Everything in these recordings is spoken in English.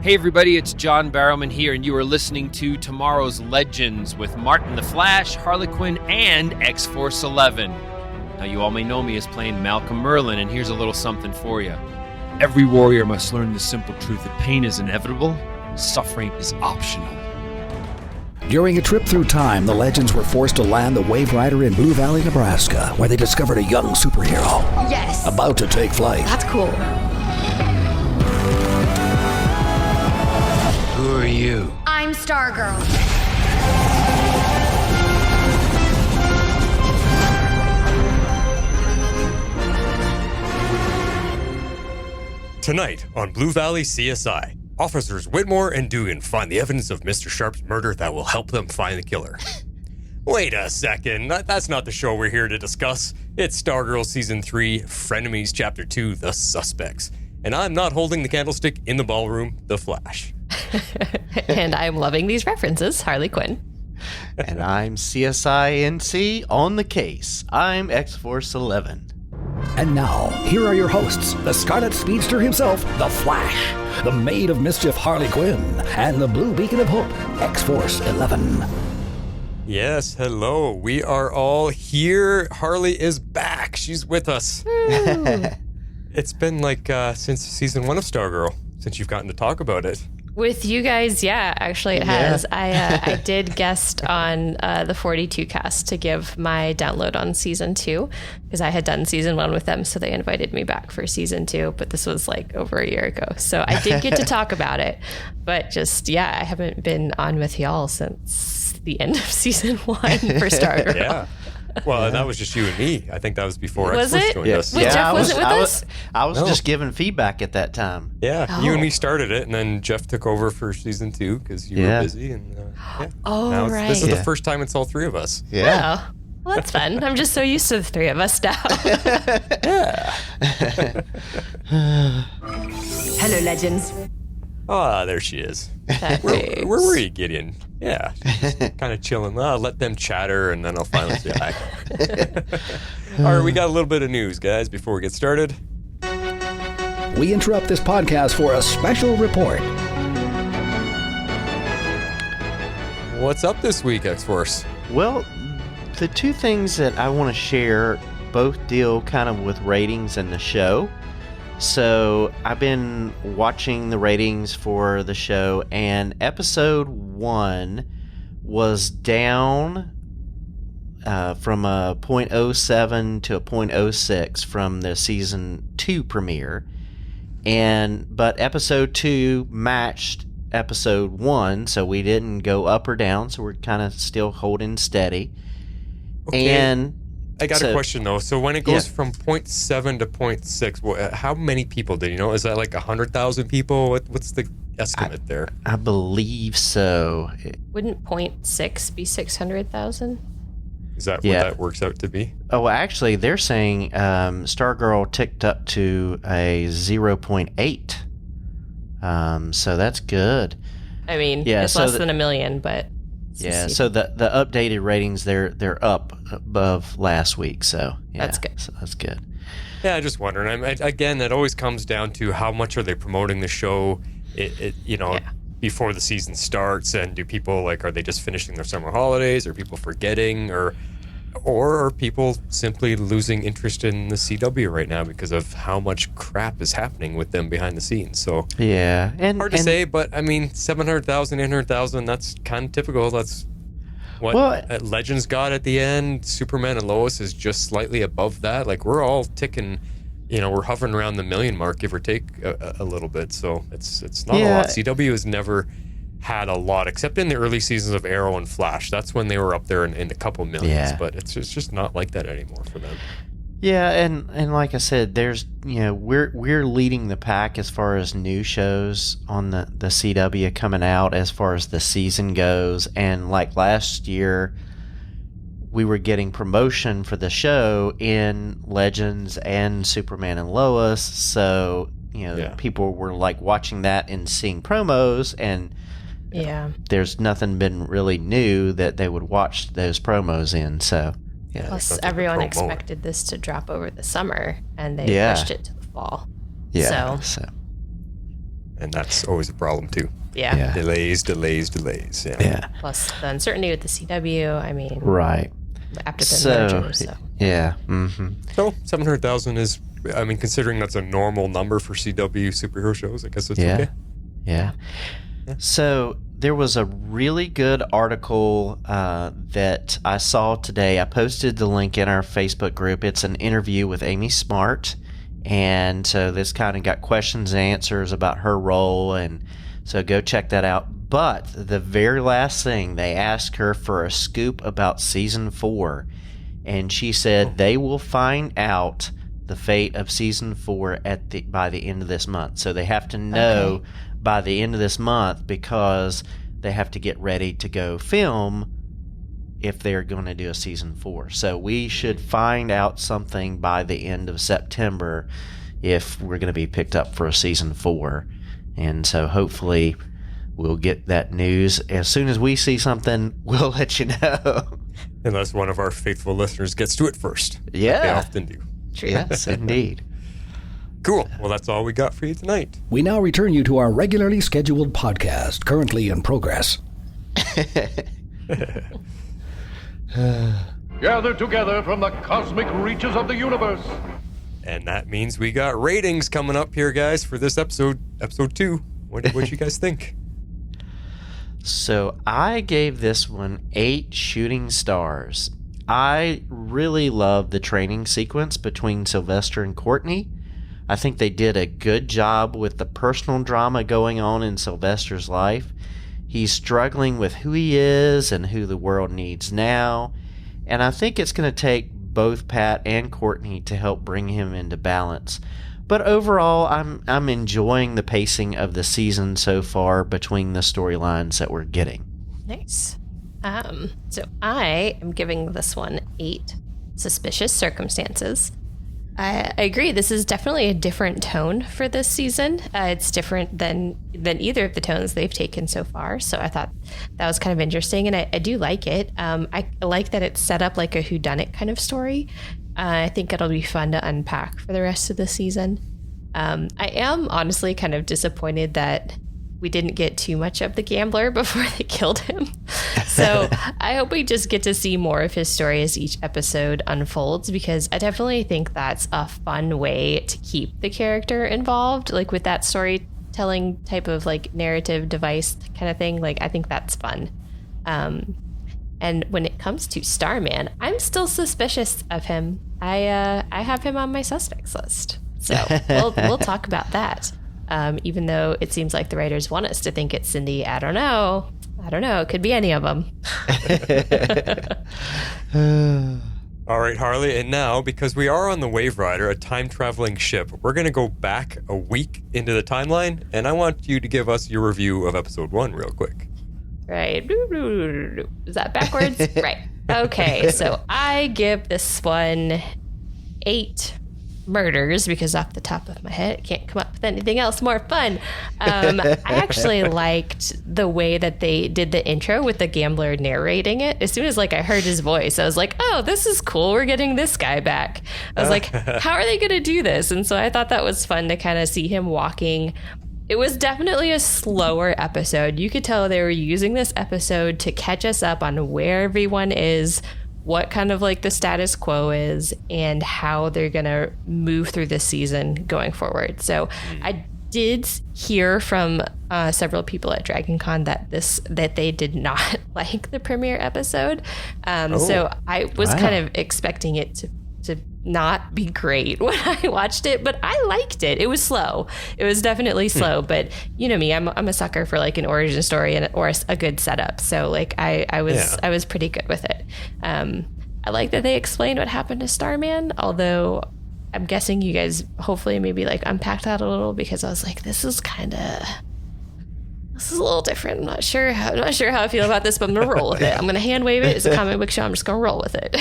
Hey everybody, it's John Barrowman here, and you are listening to Tomorrow's Legends with Martin the Flash, Harley Quinn, and X-Force 11. Now you all may know me as playing Malcolm Merlin, and here's a little something for you. Every warrior must learn the simple truth that pain is inevitable, suffering is optional. During a trip through time, the Legends were forced to land the Waverider in Blue Valley, Nebraska, where they discovered a young superhero. Yes! About to take flight. That's cool. Who are you? I'm Stargirl. Tonight on Blue Valley CSI, Officers Whitmore and Dugan find the evidence of Mr. Sharp's murder that will help them find the killer. Wait a second, that's not the show we're here to discuss. It's Stargirl Season 3, Frenemies Chapter 2, The Suspects. And I'm not holding the candlestick in the ballroom, The Flash. And I'm loving these references, Harley Quinn. And I'm CSI-NC on the case. I'm X-Force 11. And now, here are your hosts, the Scarlet Speedster himself, the Flash, the Maid of Mischief Harley Quinn, and the Blue Beacon of Hope, X-Force 11. Yes, hello. We are all here. Harley is back. She's with us. It's been like since season 1 of Stargirl, since you've gotten to talk about it. With you guys, yeah, actually it has. I did guest on the 42 cast to give my download on season 2 because I had done season 1 with them, so they invited me back for season 2, but this was like over a year ago. So I did get to talk about it, but just, I haven't been on with y'all since the end of season 1 for Stargirl. Yeah. Well, that was just you and me. I think that was before Was X-Force it? joined us. Wait, Jeff wasn't with us? I was just giving feedback at that time. Yeah, you and me started it, and then Jeff took over for season 2 because you were busy. And Oh, right. This is the first time it's all three of us. Yeah. Oh, well, that's fun. I'm just so used to the three of us now. Hello, Legends. Ah, there she is. Where were you, Gideon? Yeah, kind of chilling. Let them chatter, and then I'll finally say hi. All right, we got a little bit of news, guys, before we get started. We interrupt this podcast for a special report. What's up this week, X-Force? Well, the two things that I want to share both deal kind of with ratings and the show. So I've been watching the ratings for the show, and episode 1 was down from a 0.07 to a 0.06 from the season 2 premiere, but episode 2 matched episode 1, so we didn't go up or down, so we're kind of still holding steady. Okay. And I got a question, though. So when it goes from 0.7 to 0.6, how many people did you know? Is that like 100,000 people? What's the estimate there? I believe so. Wouldn't 0.6 be 600,000? Is that what that works out to be? Oh, well, actually, they're saying Stargirl ticked up to a 0.8. So that's good. I mean, it's less than a million, but... Yeah, so the updated ratings, they're up above last week, so yeah, that's good. So that's good. Yeah, just wondering. Again, that always comes down to how much are they promoting the show, before the season starts, and do people are they just finishing their summer holidays, or people forgetting, or are people simply losing interest in the CW right now because of how much crap is happening with them behind the scenes? So yeah, hard to say, but I mean, 700,000, 800,000, that's kind of typical. That's what Legends got at the end. Superman and Lois is just slightly above that. Like, we're all ticking, we're hovering around the million mark, give or take a little bit. So it's not a lot. CW has never had a lot, except in the early seasons of Arrow and Flash. That's when they were up there in a couple millions, but it's just not like that anymore for them. Yeah, and like I said, there's we're leading the pack as far as new shows on the CW coming out as far as the season goes, and like last year we were getting promotion for the show in Legends and Superman and Lois, so people were like watching that and seeing promos, and there's nothing been really new that they would watch those promos in. So plus everyone expected this to drop over the summer, and they pushed it to the fall. Yeah. So And that's always a problem, too. Yeah. Delays. Yeah. Plus the uncertainty with the CW. I mean, Right. after the merger. So. Yeah. Mm-hmm. So 700,000 is, I mean, considering that's a normal number for CW superhero shows, I guess it's Yeah. okay. Yeah. So there was a really good article that I saw today. I posted the link in our Facebook group. It's an interview with Amy Smart. And so this kind of got questions and answers about her role. And so go check that out. But the very last thing, they asked her for a scoop about season 4. And she said they will find out the fate of season 4 by the end of this month. So they have to know by the end of this month because they have to get ready to go film if they're going to do a season 4. So we should find out something by the end of September if we're going to be picked up for a season 4. And so hopefully we'll get that news. As soon as we see something, we'll let you know. Unless one of our faithful listeners gets to it first. Yeah. Like they often do. True. Yes, indeed. Cool. Well, that's all we got for you tonight. We now return you to our regularly scheduled podcast, currently in progress. Gathered together from the cosmic reaches of the universe. And that means we got ratings coming up here, guys, for this episode 2. What you guys think? So I gave this one 8 shooting stars. I really love the training sequence between Sylvester and Courtney. I think they did a good job with the personal drama going on in Sylvester's life. He's struggling with who he is and who the world needs now. And I think it's going to take both Pat and Courtney to help bring him into balance. But overall, I'm enjoying the pacing of the season so far between the storylines that we're getting. Nice. So I am giving this one 8 suspicious circumstances. I agree. This is definitely a different tone for this season. It's different than either of the tones they've taken so far. So I thought that was kind of interesting, and I do like it. I like that it's set up like a whodunit kind of story. I think it'll be fun to unpack for the rest of the season. I am honestly kind of disappointed that we didn't get too much of the gambler before they killed him. So I hope we just get to see more of his story as each episode unfolds, because I definitely think that's a fun way to keep the character involved, like with that storytelling type of like narrative device kind of thing. Like, I think that's fun. And when it comes to Starman, I'm still suspicious of him. I have him on my suspects list. So we'll talk about that. Even though it seems like the writers want us to think it's Cindy. I don't know. It could be any of them. All right, Harley. And now, because we are on the Waverider, a time-traveling ship, we're going to go back a week into the timeline, and I want you to give us your review of episode 1 real quick. Right. Is that backwards? Right. Okay, so I give this one 8 murders, because off the top of my head I can't come up with anything else more fun. I actually liked the way that they did the intro with the gambler narrating it. As soon as I heard his voice, I was like, oh, this is cool, we're getting this guy back. I was like, how are they gonna do this? And so I thought that was fun to kind of see him walking. It was definitely a slower episode. You could tell they were using this episode to catch us up on where everyone is, what kind of the status quo is, and how they're going to move through this season going forward. So I did hear from several people at DragonCon that they did not like the premiere episode. So I was kind of expecting it to not be great when I watched it, but I liked it. It was slow. It was definitely slow, but you know me, I'm a sucker for an origin story or a good setup. So I was pretty good with it. I like that they explained what happened to Starman, although I'm guessing you guys hopefully maybe unpack that a little, because I was like, this is a little different. I'm not sure how I feel about this, but I'm gonna roll with it. I'm gonna hand wave it. It's a comic book show. I'm just gonna roll with it.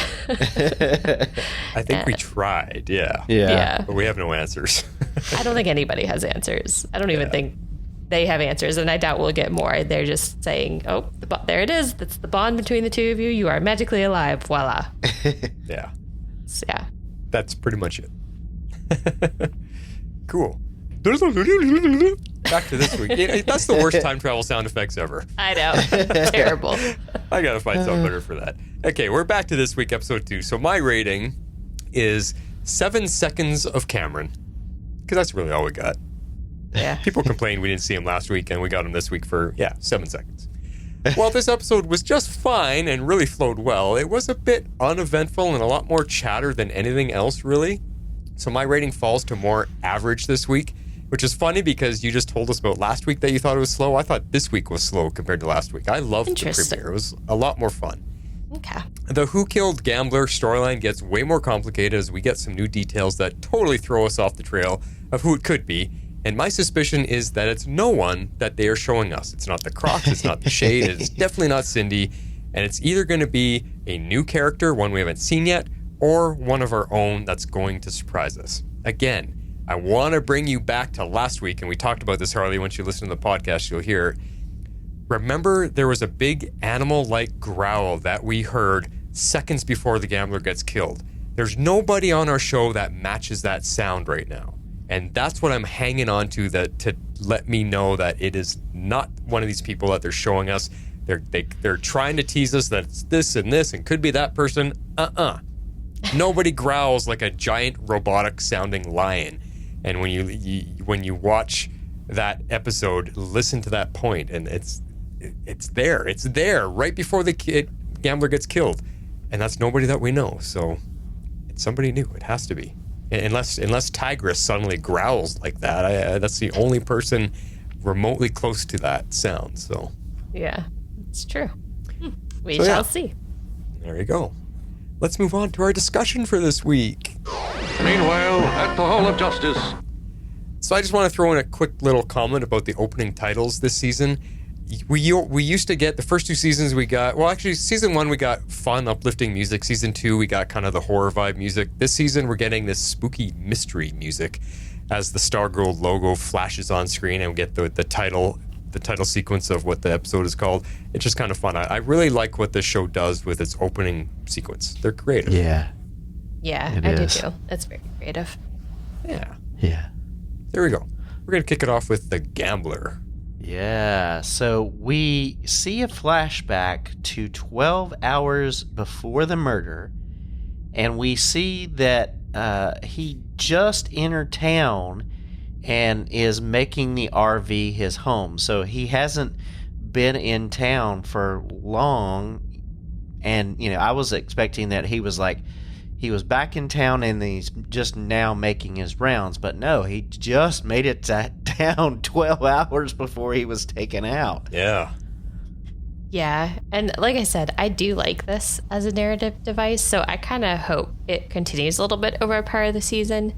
I think we tried, yeah. But we have no answers. I don't think anybody has answers. I don't even think they have answers, and I doubt we'll get more. They're just saying, oh, there it is. That's the bond between the two of you. You are magically alive. Voila. Yeah. So, yeah. That's pretty much it. Cool. Back to this week. That's the worst time travel sound effects ever. I know. Terrible. I gotta find something better for that. Okay, we're back to this week, episode 2. So my rating is 7 seconds of Cameron. Because that's really all we got. Yeah. People complained we didn't see him last week, and we got him this week for, 7 seconds. While this episode was just fine and really flowed well, it was a bit uneventful and a lot more chatter than anything else, really. So my rating falls to more average this week, which is funny because you just told us about last week that you thought it was slow. I thought this week was slow compared to last week. I loved the premiere. It was a lot more fun. Okay. The Who Killed Gambler storyline gets way more complicated as we get some new details that totally throw us off the trail of who it could be. And my suspicion is that it's no one that they are showing us. It's not the Crocs, it's not the Shade, it's definitely not Cindy. And it's either going to be a new character, one we haven't seen yet, or one of our own that's going to surprise us. Again, I want to bring you back to last week, and we talked about this, Harley. Once you listen to the podcast, you'll hear. Remember, there was a big animal-like growl that we heard seconds before the gambler gets killed. There's nobody on our show that matches that sound right now. And that's what I'm hanging on to let me know that it is not one of these people that they're showing us. They're trying to tease us that it's this and could be that person. Nobody growls like a giant robotic sounding lion. And when you watch that episode, listen to that point, and it's there right before the gambler gets killed, and that's nobody that we know. So it's somebody new. It has to be. Unless Tigress suddenly growls like that, that's the only person remotely close to that sound. So yeah, it's true. We shall see. There you go. Let's move on to our discussion for this week. Meanwhile, at the Hall of Justice. So I just want to throw in a quick little comment about the opening titles this season. We used to get the first 2 seasons season 1 we got fun, uplifting music. Season 2 we got kind of the horror vibe music. This season we're getting this spooky mystery music as the Stargirl logo flashes on screen and we get the title sequence of what the episode is called. It's just kind of fun. I really like what this show does with its opening sequence. They're creative. Yeah, I do too. It's very creative. Yeah. There we go. We're going to kick it off with the Gambler. Yeah, so we see a flashback to 12 hours before the murder, and we see that he just entered town and is making the RV his home. So he hasn't been in town for long, and I was expecting that he was back in town and he's just now making his rounds, but no, he just made it to town 12 hours before he was taken out. Yeah, and like I said, I do like this as a narrative device, so I kind of hope it continues a little bit over a part of the season.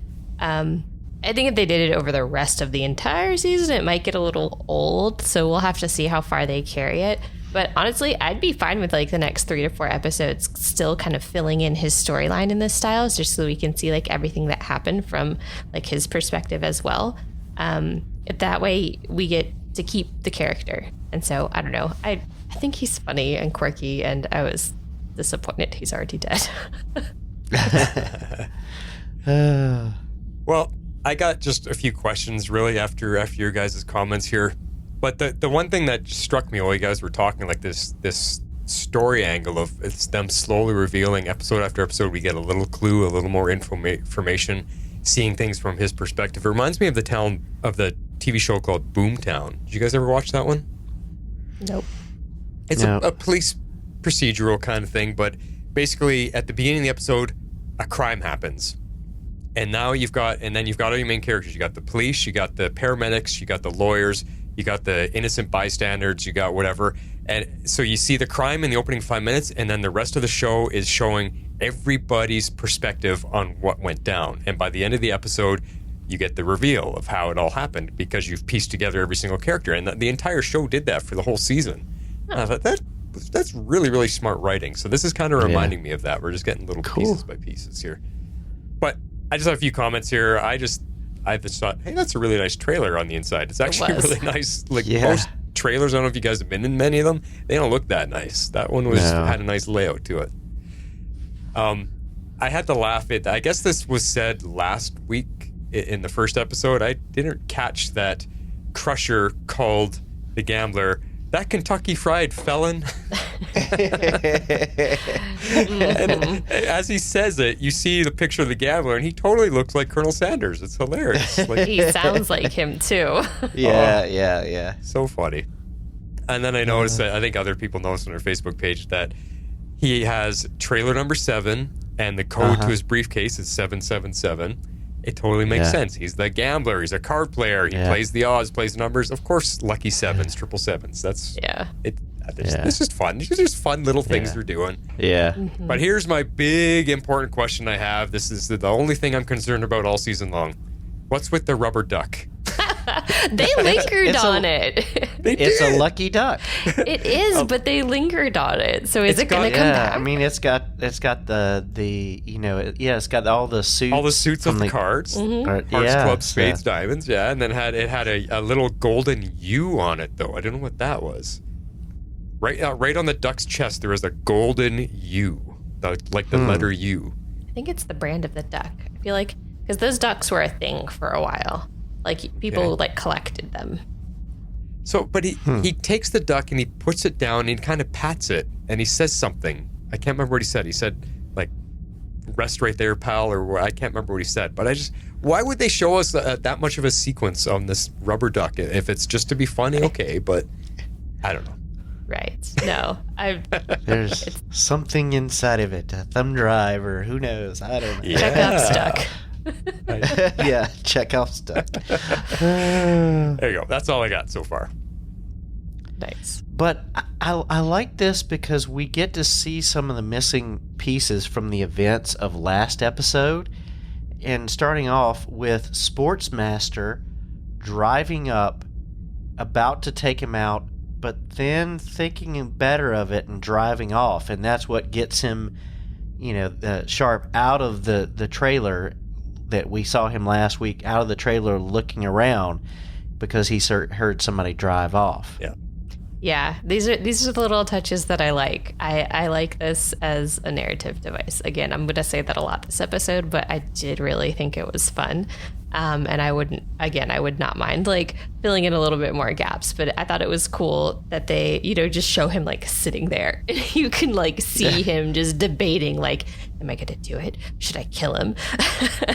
I think if they did it over the rest of the entire season, it might get a little old, so we'll have to see how far they carry it. But honestly, I'd be fine with the next 3 to 4 episodes still kind of filling in his storyline in this style, just so we can see everything that happened from his perspective as well. That way we get to keep the character. And so I don't know. I think he's funny and quirky, and I was disappointed he's already dead. Well, I got just a few questions really after your guys' comments here. But the one thing that struck me while you guys were talking, this story angle of it's them slowly revealing episode after episode, we get a little clue, a little more information, seeing things from his perspective. It reminds me of the TV show called Boomtown. Did you guys ever watch that one? Nope. It's a police procedural kind of thing, but basically at the beginning of the episode, a crime happens. And now you've got all your main characters. You got the police, you got the paramedics, you got the lawyers, you got the innocent bystanders, you got whatever. And so you see the crime in the opening 5 minutes, and then the rest of the show is showing everybody's perspective on what went down. And by the end of the episode, you get the reveal of how it all happened because you've pieced together every single character. And the entire show did that for the whole season. And I thought, that's really, really smart writing. So this is kind of reminding me of that. We're just getting little pieces by pieces here. But I just have a few comments here. I just thought, hey, that's a really nice trailer on the inside. It's actually really nice. Most trailers, I don't know if you guys have been in many of them, they don't look that nice. That one had a nice layout to it. I had to laugh at, I guess this was said last week in the first episode. I didn't catch that Crusher called the gambler that Kentucky Fried Felon. And as he says it, you see the picture of the gambler, and he totally looks like Colonel Sanders. It's hilarious. Like, he sounds like him too. Yeah. So funny. And then I noticed that I think other people noticed on our Facebook page that he has trailer number 7, and the code to his briefcase is 777. It totally makes sense. He's the gambler. He's a card player. He plays the odds, plays numbers. Of course, lucky sevens, triple sevens. That's It's just fun. It's just fun little things they're doing. Yeah. Mm-hmm. But here's my big important question I have. This is the only thing I'm concerned about all season long. What's with the rubber duck? They lingered on it. It's a lucky duck. It is, but they lingered on it. So is it going to come back? I mean, it's got the it's got all the suits of the cards. Mm-hmm. Hearts, clubs, spades, diamonds, and then it had a little golden U on it, though. I don't know what that was. Right on the duck's chest, there is a golden U, like the letter U. I think it's the brand of the duck. I feel like, because those ducks were a thing for a while. Like, people collected them. So, but he takes the duck and he puts it down and he kind of pats it and he says something. I can't remember what he said. He said, like, rest right there, pal, or I can't remember what he said. But why would they show us that much of a sequence on this rubber duck? If it's just to be funny, okay, but I don't know. Right. No. There's something inside of it, a thumb drive or who knows. I don't know. Check out Stuck. Check out Stuck. There you go. That's all I got so far. Nice. But I like this because we get to see some of the missing pieces from the events of last episode. And starting off with Sportsmaster driving up, about to take him out, but then thinking better of it and driving off. And that's what gets him, Sharp out of the trailer that we saw him last week, out of the trailer looking around because he heard somebody drive off. Yeah. Yeah, these are the little touches that I like. I like this as a narrative device. Again, I'm going to say that a lot this episode, but I did really think it was fun. And I would not mind filling in a little bit more gaps, but I thought it was cool that they, just show him sitting there. You can see him just debating, am I going to do it? Should I kill him?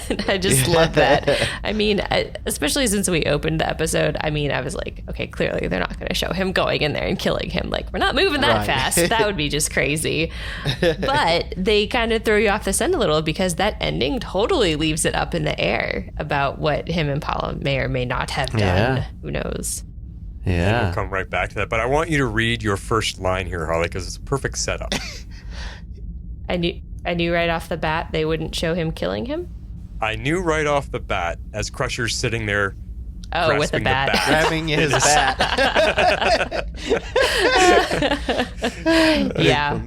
And I just love that. I mean, especially since we opened the episode, I was like, okay, clearly they're not going to show him going in there and killing him. We're not moving that fast. That would be just crazy. But they kind of throw you off the scent a little because that ending totally leaves it up in the air about what him and Paula may or may not have done. Yeah. Who knows? Yeah. We'll come right back to that. But I want you to read your first line here, Harley, because it's a perfect setup. I knew right off the bat they wouldn't show him killing him. I knew right off the bat as Crusher's sitting there. Oh, with a bat. Grabbing his bat. Yeah,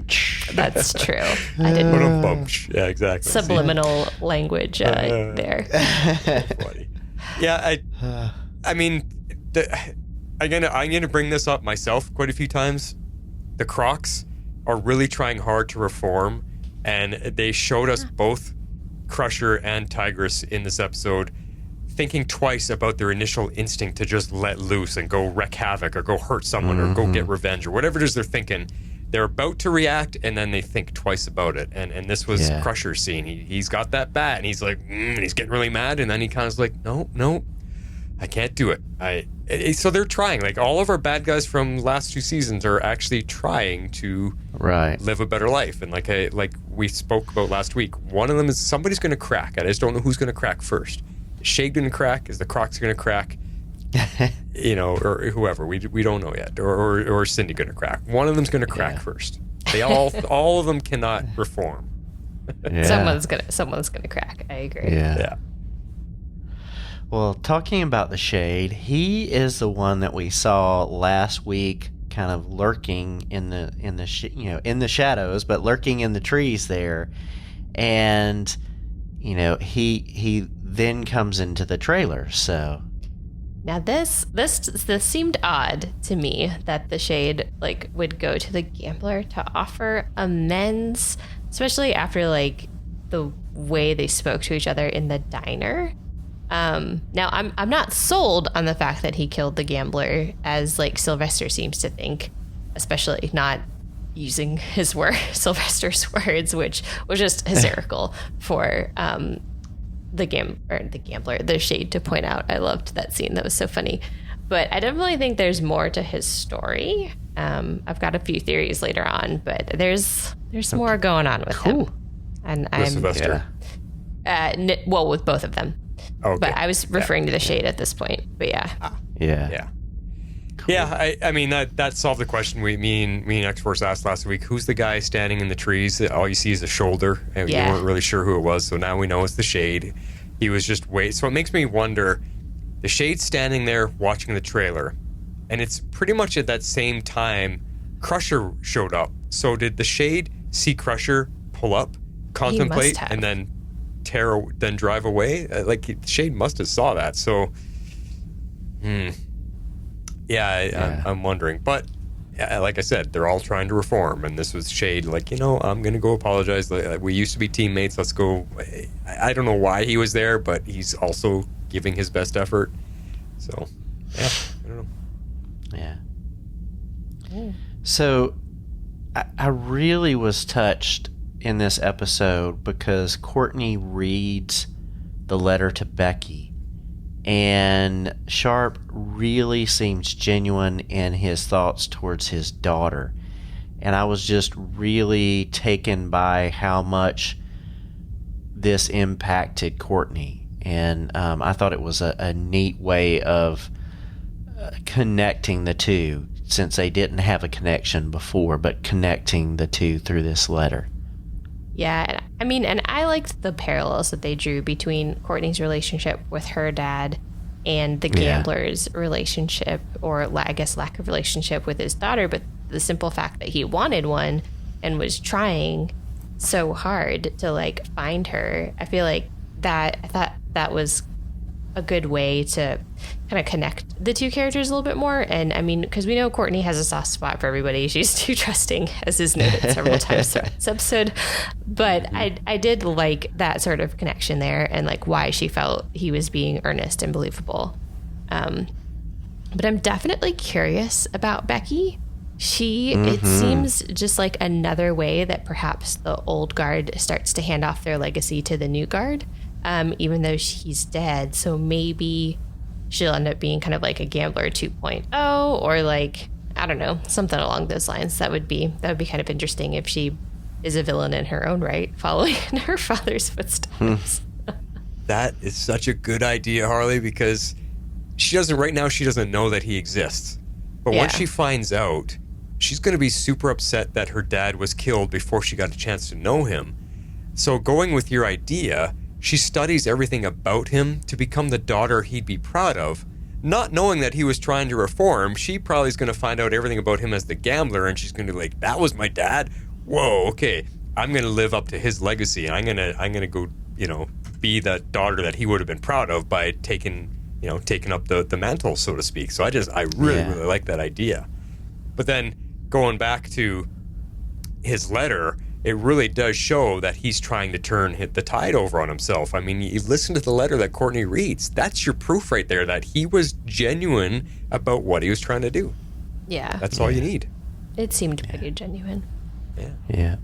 that's true. I didn't. Yeah, exactly. Subliminal language there. Funny. Yeah, I'm gonna bring this up myself quite a few times. The Crocks are really trying hard to reform, and they showed us both Crusher and Tigress in this episode thinking twice about their initial instinct to just let loose and go wreak havoc or go hurt someone or go get revenge or whatever it is they're thinking. They're about to react and then they think twice about it. And this was Crusher's scene. He's got that bat and he's like, and he's getting really mad. And then he kind of is like, no, I can't do it. So they're trying. All of our bad guys from last 2 seasons are actually trying to live a better life. And like we spoke about last week, one of them is somebody's going to crack. I just don't know who's going to crack first. Is Shade going to crack? Is the Crocs going to crack? Or whoever. We don't know yet. Or Cindy going to crack. One of them's going to crack first. They all of them cannot reform. Someone's gonna crack. I agree. Yeah. Well, talking about the Shade, he is the one that we saw last week, kind of lurking in the shadows, but lurking in the trees there, and he then comes into the trailer. So now this seemed odd to me that the Shade would go to the gambler to offer amends, especially after the way they spoke to each other in the diner. Now, I'm not sold on the fact that he killed the gambler, as like Sylvester seems to think, especially not using Sylvester's words, which was just hysterical for the Shade to point out. I loved that scene. That was so funny. But I definitely think there's more to his story. I've got a few theories later on, but there's more going on with him. And with Sylvester. Well, with both of them. Okay. But I was referring to the Shade at this point. But yeah. Yeah. Cool. Yeah, I mean, that solved the question me and X-Force asked last week. Who's the guy standing in the trees? All you see is a shoulder. And we weren't really sure who it was, so now we know it's the Shade. He was just So it makes me wonder, the Shade's standing there watching the trailer, and it's pretty much at that same time Crusher showed up. So did the Shade see Crusher pull up, contemplate, and then drive away? Like, Shade must have saw that. So, I'm wondering. But like I said, they're all trying to reform, and this was Shade. Like, I'm gonna go apologize. Like, we used to be teammates. Let's go. I don't know why he was there, but he's also giving his best effort. So, I don't know. Yeah. So, I really was touched in this episode because Courtney reads the letter to Becky, and Sharp really seems genuine in his thoughts towards his daughter. And I was just really taken by how much this impacted Courtney. And I thought it was a neat way of connecting the two, since they didn't have a connection before, but connecting the two through this letter. Yeah, I mean, and I liked the parallels that they drew between Courtney's relationship with her dad and the gambler's relationship, or I guess lack of relationship with his daughter, but the simple fact that he wanted one and was trying so hard to like find her. I feel like I thought that was a good way to kind of connect the two characters a little bit more. And I mean, because we know Courtney has a soft spot for everybody. She's too trusting, as is noted several times throughout this episode. But I did like that sort of connection there, and like why she felt he was being earnest and believable. But I'm definitely curious about Becky. It seems just like another way that perhaps the old guard starts to hand off their legacy to the new guard. Even though he's dead. So maybe she'll end up being kind of like a Gambler 2.0, or like, I don't know, something along those lines. That would be kind of interesting if she is a villain in her own right, following in her father's footsteps. That is such a good idea, Harley, because she doesn't know that he exists. But once she finds out, she's going to be super upset that her dad was killed before she got a chance to know him. So going with your idea, she studies everything about him to become the daughter he'd be proud of. Not knowing that he was trying to reform, she probably is going to find out everything about him as the gambler, and she's going to be like, that was my dad? Whoa, okay. I'm going to live up to his legacy, and I'm going to go, be that daughter that he would have been proud of by taking up the mantle, so to speak. So I really like that idea. But then going back to his letter, it really does show that he's trying to turn the tide over on himself. I mean, you listen to the letter that Courtney reads. That's your proof right there that he was genuine about what he was trying to do. Yeah. That's all you need. It seemed pretty genuine. Yeah.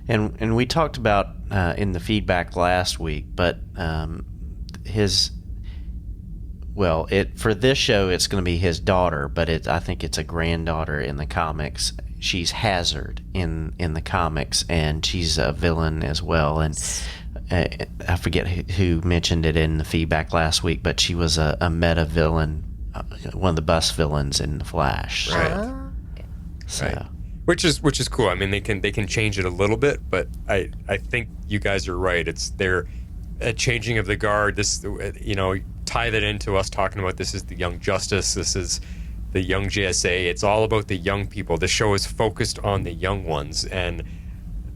And we talked about in the feedback last week, but for this show, it's going to be his daughter, but I think it's a granddaughter in the comics. She's Hazard in the comics, and she's a villain as well. And I forget who mentioned it in the feedback last week, but she was a meta villain, one of the bus villains in the Flash. Right. So. Right. Which is cool. I mean, they can change it a little bit, but I think you guys are right. It's their changing of the guard. This, tie that into us talking about this is the Young Justice. This is the Young JSA. It's all about the young people. The show is focused on the young ones, and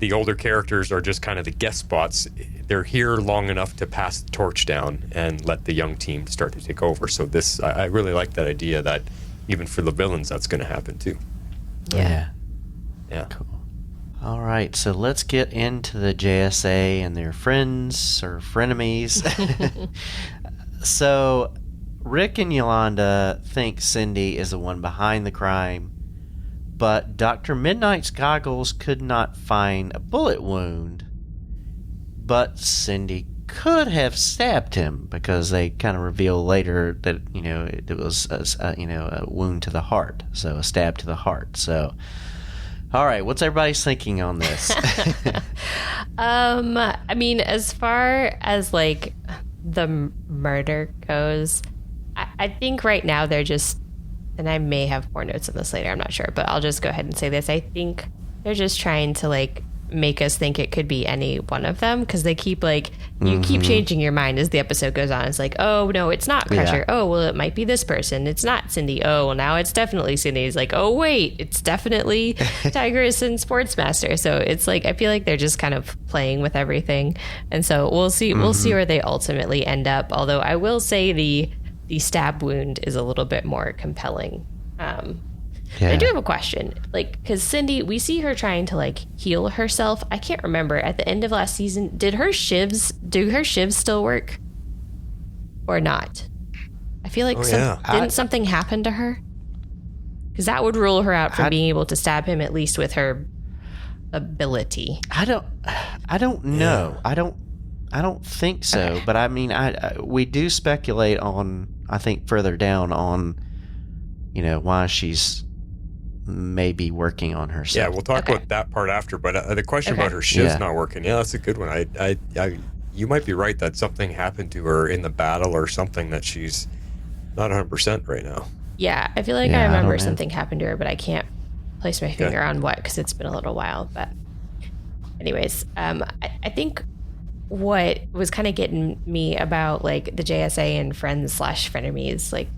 the older characters are just kind of the guest spots. They're here long enough to pass the torch down and let the young team start to take over. So I really like that idea that even for the villains, that's going to happen too. Yeah. Cool. All right, so let's get into the JSA and their friends or frenemies. So Rick and Yolanda think Cindy is the one behind the crime, but Dr. Midnight's goggles could not find a bullet wound. But Cindy could have stabbed him because they kind of reveal later that, it was, a wound to the heart. So a stab to the heart. So, all right, what's everybody's thinking on this? I mean, as far as like the murder goes, I think right now they're just, and I may have more notes on this later, I'm not sure, but I'll just go ahead and say this. I think they're just trying to like make us think it could be any one of them, because they keep like, you keep changing your mind as the episode goes on. It's like, oh no, it's not Crusher. Oh, well, it might be this person. It's not Cindy. Oh, well, now it's definitely Cindy. It's like, oh wait, it's definitely Tigress and Sportsmaster. So it's like, I feel like they're just kind of playing with everything, and so we'll see where they ultimately end up. Although I will say the stab wound is a little bit more compelling. I do have a question, like, because Cindy, we see her trying to like heal herself. I can't remember at the end of last season, do her shivs still work or not? I feel like didn't something happen to her? Because that would rule her out from being able to stab him, at least with her ability. I don't know. I don't think so. Okay. But I mean, we do speculate on, I think further down on, why she's maybe working on herself. Yeah, we'll talk about that part after. But the question about her shivs not working, that's a good one. I you might be right that something happened to her in the battle or something that she's not 100% right now. Yeah, I feel like I remember something happened to her, but I can't place my finger on what, because it's been a little while. But anyways, I think what was kind of getting me about like the JSA and friends/frenemies, like,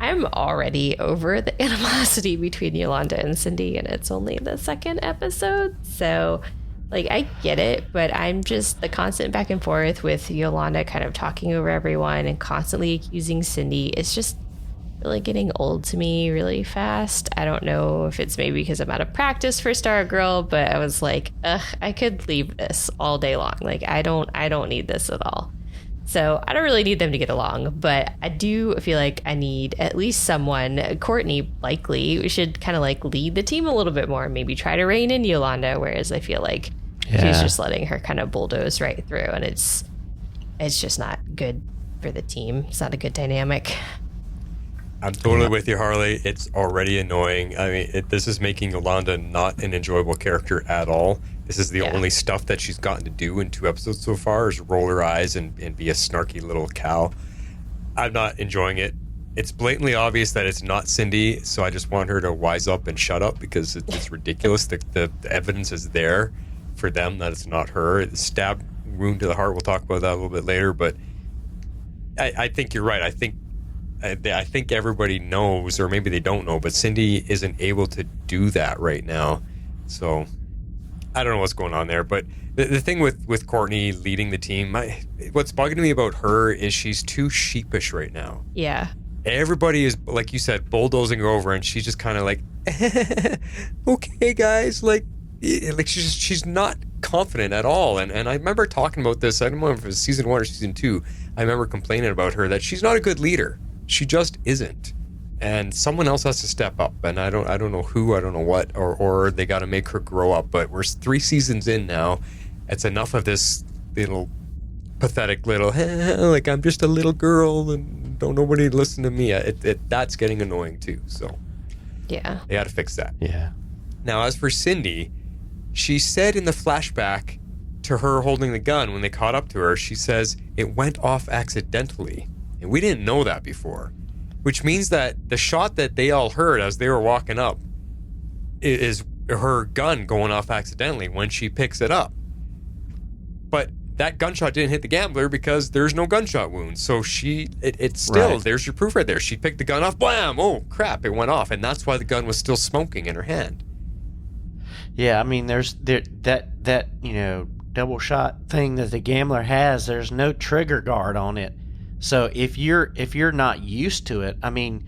I'm already over the animosity between Yolanda and Cindy, and it's only the second episode. So, like, I get it, but I'm just the constant back and forth with Yolanda kind of talking over everyone and constantly accusing Cindy. It's just really getting old to me really fast. I don't know if it's maybe because I'm out of practice for Stargirl, but I was like, I could leave this all day long. Like, I don't need this at all. So I don't really need them to get along, but I do feel like I need at least someone, Courtney likely, should kind of like lead the team a little bit more, maybe try to rein in Yolanda, whereas I feel like she's just letting her kind of bulldoze right through, and it's just not good for the team. It's not a good dynamic. I'm totally with you, Harley. It's already annoying. I mean, this is making Yolanda not an enjoyable character at all. This is the only stuff that she's gotten to do in 2 episodes so far, is roll her eyes and be a snarky little cow. I'm not enjoying it. It's blatantly obvious that it's not Cindy, so I just want her to wise up and shut up, because it's ridiculous. The evidence is there for them that it's not her. The stab wound to the heart, we'll talk about that a little bit later, but I think you're right. I think everybody knows, or maybe they don't know, but Cindy isn't able to do that right now. So I don't know what's going on there. But the thing with Courtney leading the team, what's bugging me about her is she's too sheepish right now. Yeah. Everybody is, like you said, bulldozing her over, and she's just kind of like, okay, guys, like she's not confident at all. And I remember talking about this, I don't know if it was season 1 or season 2, I remember complaining about her that she's not a good leader. She just isn't, and someone else has to step up. And I don't know who, I don't know what, or they got to make her grow up. But we're 3 seasons in now. It's enough of this little pathetic little like, I'm just a little girl and don't nobody listen to me. That's getting annoying too. So yeah, they got to fix that. Yeah. Now, as for Cindy, she said in the flashback to her holding the gun when they caught up to her, she says it went off accidentally. And we didn't know that before, which means that the shot that they all heard as they were walking up is her gun going off accidentally when she picks it up. But that gunshot didn't hit the gambler because there's no gunshot wound. So it's still, right. There's your proof right there. She picked the gun off, blam, oh crap, it went off. And that's why the gun was still smoking in her hand. Yeah, I mean, there's that double shot thing that the gambler has, there's no trigger guard on it. So if you're not used to it, I mean,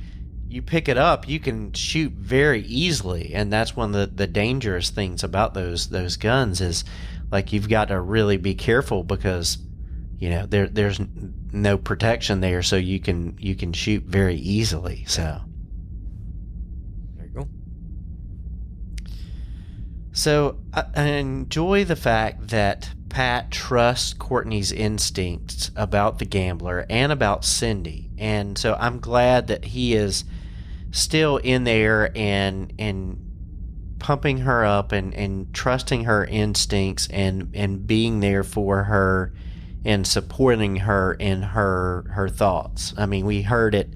you pick it up, you can shoot very easily, and that's one of the dangerous things about those guns is, like, you've got to really be careful because, there's no protection there, so you can shoot very easily. So there you go. So I enjoy the fact that Pat trusts Courtney's instincts about the gambler and about Cindy, and so I'm glad that he is still in there and pumping her up and trusting her instincts and being there for her and supporting her in her thoughts. I mean, we heard it,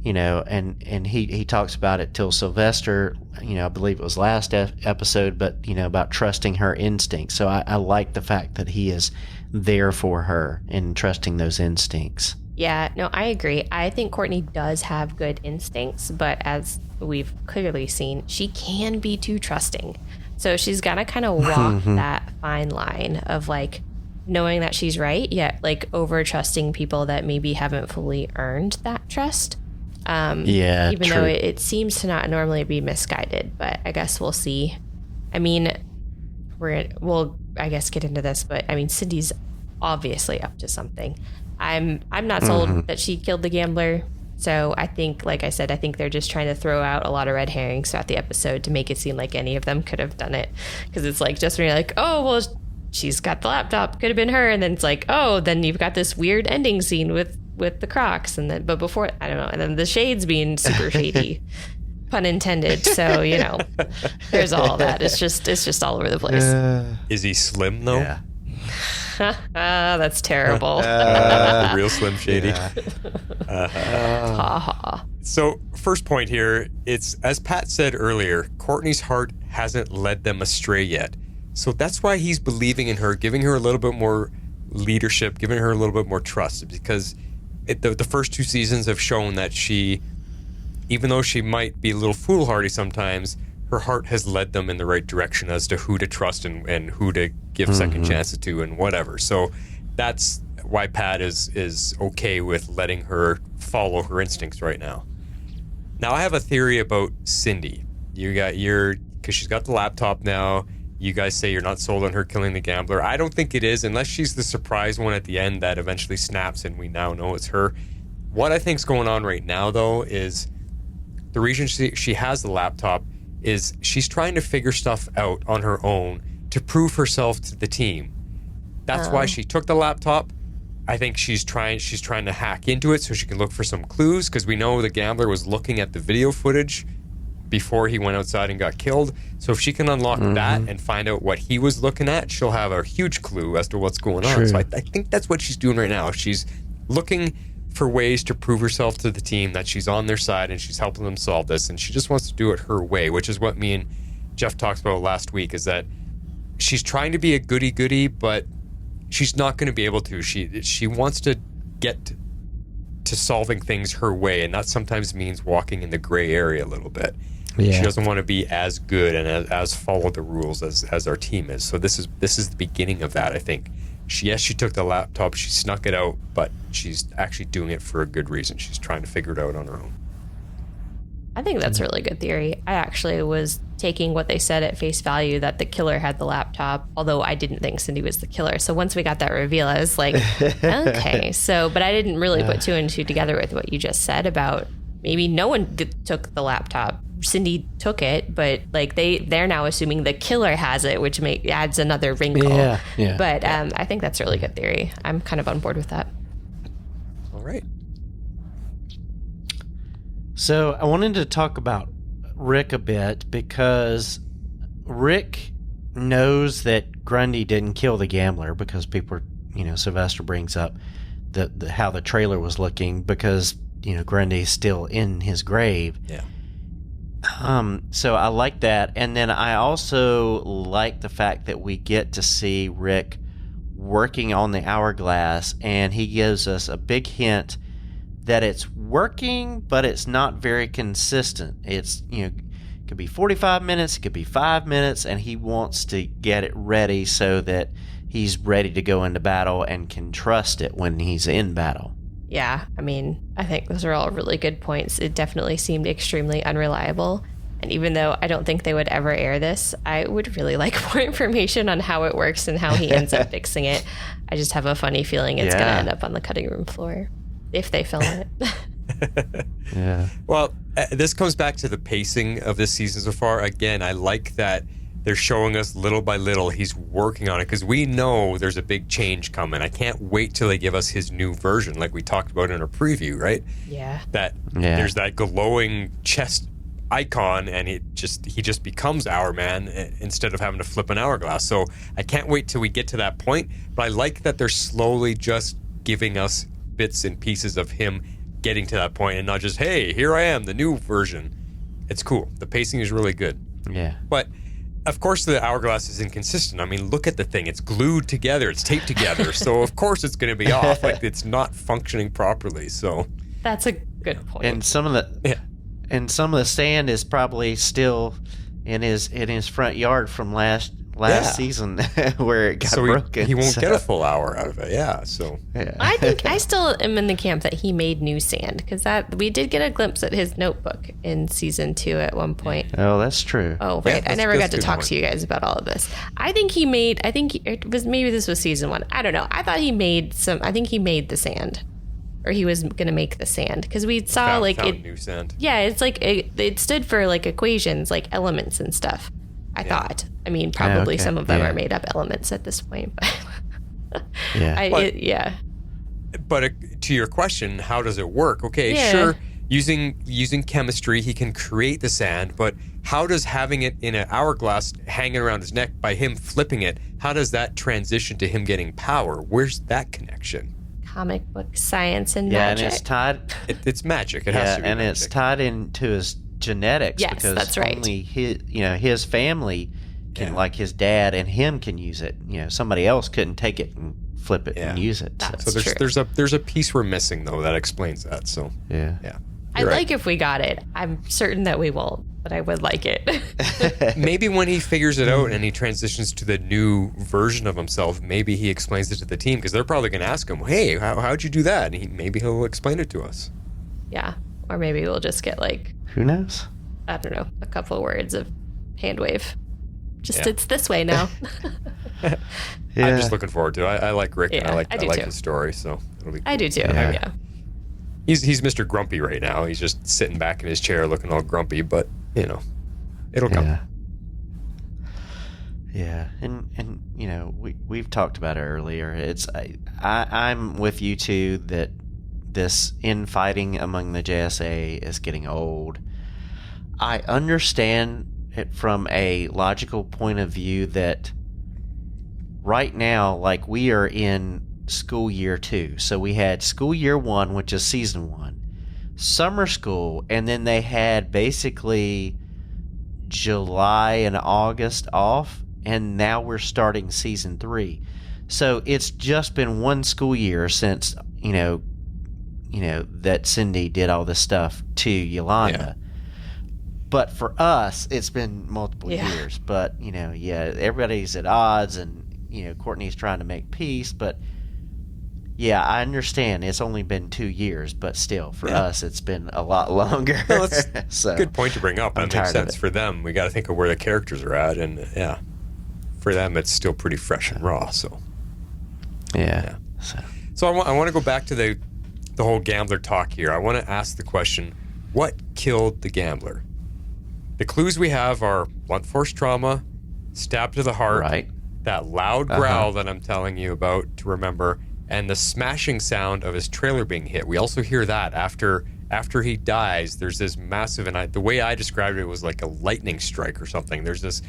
and he talks about it till Sylvester, I believe it was last episode, but, about trusting her instincts. So I like the fact that he is there for her and trusting those instincts. Yeah, no, I agree. I think Courtney does have good instincts, but as we've clearly seen, she can be too trusting. So she's got to kind of walk that fine line of, like, knowing that she's right, yet, like, over trusting people that maybe haven't fully earned that trust. Even true. though it seems to not normally be misguided, but I guess we'll see. I mean, we'll I guess get into this, but I mean, Cindy's obviously up to something. I'm not sold that she killed the gambler. So I think, like I said, I think they're just trying to throw out a lot of red herrings throughout the episode to make it seem like any of them could have done it. Because it's like, just when you're like, oh, well, she's got the laptop, could have been her. And then it's like, oh, then you've got this weird ending scene with the Crocks. And then, but before, I don't know. And then the shades being super shady, pun intended. So, there's all that. It's just all over the place. Is he slim though? Yeah. That's terrible. The real Slim Shady. Yeah. So, first point here, it's, as Pat said earlier, Courtney's heart hasn't led them astray yet. So that's why he's believing in her, giving her a little bit more leadership, giving her a little bit more trust, because the first two seasons have shown that she, even though she might be a little foolhardy sometimes, her heart has led them in the right direction as to who to trust and who to give second chances to and whatever. So that's why Pat is okay with letting her follow her instincts right now. Now, I have a theory about Cindy. Because she's got the laptop now. You guys say you're not sold on her killing the gambler. I don't think it is, unless she's the surprise one at the end that eventually snaps and we now know it's her. What I think's going on right now, though, is the reason she has the laptop is she's trying to figure stuff out on her own to prove herself to the team. That's why she took the laptop. I think she's trying to hack into it so she can look for some clues, because we know the gambler was looking at the video footage before he went outside and got killed. So if she can unlock that and find out what he was looking at, she'll have a huge clue as to what's going on. So I think that's what she's doing right now. She's looking for ways to prove herself to the team that she's on their side and she's helping them solve this, and she just wants to do it her way, which is what me and Jeff talked about last week, is that she's trying to be a goody-goody, but she's not going to be able to. She wants to get to solving things her way, and that sometimes means walking in the gray area a little bit. Yeah. She doesn't want to be as good and as follow the rules as our team is. So this is the beginning of that, I think. She took the laptop, she snuck it out, but she's actually doing it for a good reason. She's trying to figure it out on her own. I think that's a really good theory. I actually was taking what they said at face value, that the killer had the laptop, although I didn't think Cindy was the killer. So once we got that reveal, I was like, okay. But I didn't really put two and two together with what you just said about maybe no one took the laptop. Cindy took it, but like they're now assuming the killer has it, which adds another wrinkle. But I think that's a really good theory. I'm kind of on board with that. All right. So I wanted to talk about Rick a bit, because Rick knows that Grundy didn't kill the gambler, because people, Sylvester brings up how the trailer was looking, because Grundy's still in his grave. Yeah. So I like that. And then I also like the fact that we get to see Rick working on the hourglass, and he gives us a big hint that it's working, but it's not very consistent. It's, it could be 45 minutes, it could be 5 minutes, and he wants to get it ready so that he's ready to go into battle and can trust it when he's in battle. Yeah, I mean, I think those are all really good points. It definitely seemed extremely unreliable. And even though I don't think they would ever air this, I would really like more information on how it works and how he ends up fixing it. I just have a funny feeling it's going to end up on the cutting room floor if they film it. Yeah. Well, this comes back to the pacing of this season so far. Again, I like that they're showing us little by little he's working on it, because we know there's a big change coming. I can't wait till they give us his new version, like we talked about in our preview, right? Yeah. There's that glowing chest icon, and he just becomes Our Man instead of having to flip an hourglass. So I can't wait till we get to that point. But I like that they're slowly just giving us bits and pieces of him getting to that point, and not just, hey, here I am, the new version. It's cool. The pacing is really good. Yeah. But of course the hourglass is inconsistent. I mean, look at the thing. It's glued together. It's taped together. So of course it's going to be off. Like, it's not functioning properly. So that's a good point. And some of the sand is probably still in his front yard from last season where it got broken. He won't get a full hour out of it. Yeah. So I think I still am in the camp that he made new sand, because we did get a glimpse at his notebook in season 2 at one point. Oh, that's true. Oh, right. I never got to talk to you guys about all of this. Maybe this was season 1. I don't know. I thought he made the sand. Or he was going to make the sand, because we saw found new sand. Yeah, it's like it stood for like equations, like elements and stuff. I thought. I mean, probably some of them are made up elements at this point. But But to your question, how does it work? Okay, sure. Using chemistry, he can create the sand, but how does having it in an hourglass hanging around his neck by him flipping it, how does that transition to him getting power? Where's that connection? Comic book science and magic. And it's tied. It's magic. It has to be. And magic. it's tied into his genetics. Yes, because that's right. only his family can, like his dad and him, can use it. Somebody else couldn't take it and flip it and use it. That's so true. there's a piece we're missing though that explains that. So yeah. I'd like if we got it. I'm certain that we won't, but I would like it. Maybe when he figures it out and he transitions to the new version of himself, maybe he explains it to the team, because they're probably going to ask him, hey, how'd you do that? And maybe he'll explain it to us. Yeah. Or maybe we'll just get who knows? I don't know, a couple of words of hand wave. It's this way now. I'm just looking forward to it. I like Rick, and I like his story, so it'll be cool. I do too. Yeah. He's Mr. Grumpy right now. He's just sitting back in his chair looking all grumpy, but it'll come. Yeah. And we've talked about it earlier. It's I'm with you too that this infighting among the JSA is getting old. I understand it from a logical point of view that right now, like, we are in school year 2. So we had school year 1, which is season 1, summer school, and then they had basically July and August off, and now we're starting season 3. So it's just been one school year since that Cindy did all this stuff to Yolanda. Yeah. But for us, it's been multiple years. But everybody's at odds, and Courtney's trying to make peace, but I understand it's only been 2 years, but still, for us, it's been a lot longer. Well, that's a good point to bring up. That makes sense for them. We got to think of where the characters are at, and for them, it's still pretty fresh and raw. So, So I want to go back to the whole gambler talk here. I want to ask the question: what killed the gambler? The clues we have are blunt force trauma, stab to the heart, that loud growl that I'm telling you about to remember, and the smashing sound of his trailer being hit. We also hear that after he dies. There's this massive, and the way I described it was like a lightning strike or something. There's this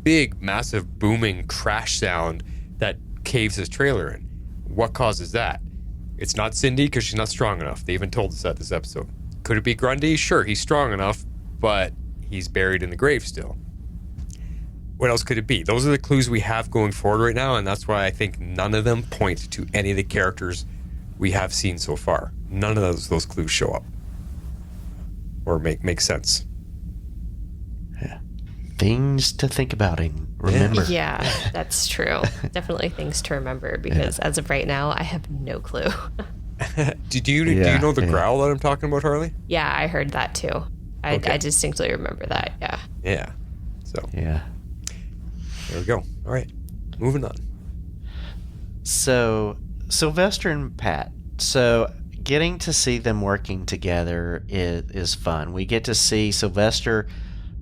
big, massive, booming crash sound that caves his trailer in. What causes that? It's not Cindy, because she's not strong enough. They even told us that this episode. Could it be Grundy? Sure, he's strong enough, but he's buried in the grave still. What else could it be? Those are the clues we have going forward right now, and that's why I think none of them point to any of the characters we have seen so far. None of those clues show up or make sense. Yeah. Things to think about and remember. Yeah, that's true. Definitely things to remember, because as of right now, I have no clue. Do you know the growl that I'm talking about, Harley? Yeah, I heard that too. I distinctly remember that. Yeah. Yeah. So. Yeah. There we go. All right. Moving on. So, Sylvester and Pat. So, getting to see them working together is fun. We get to see Sylvester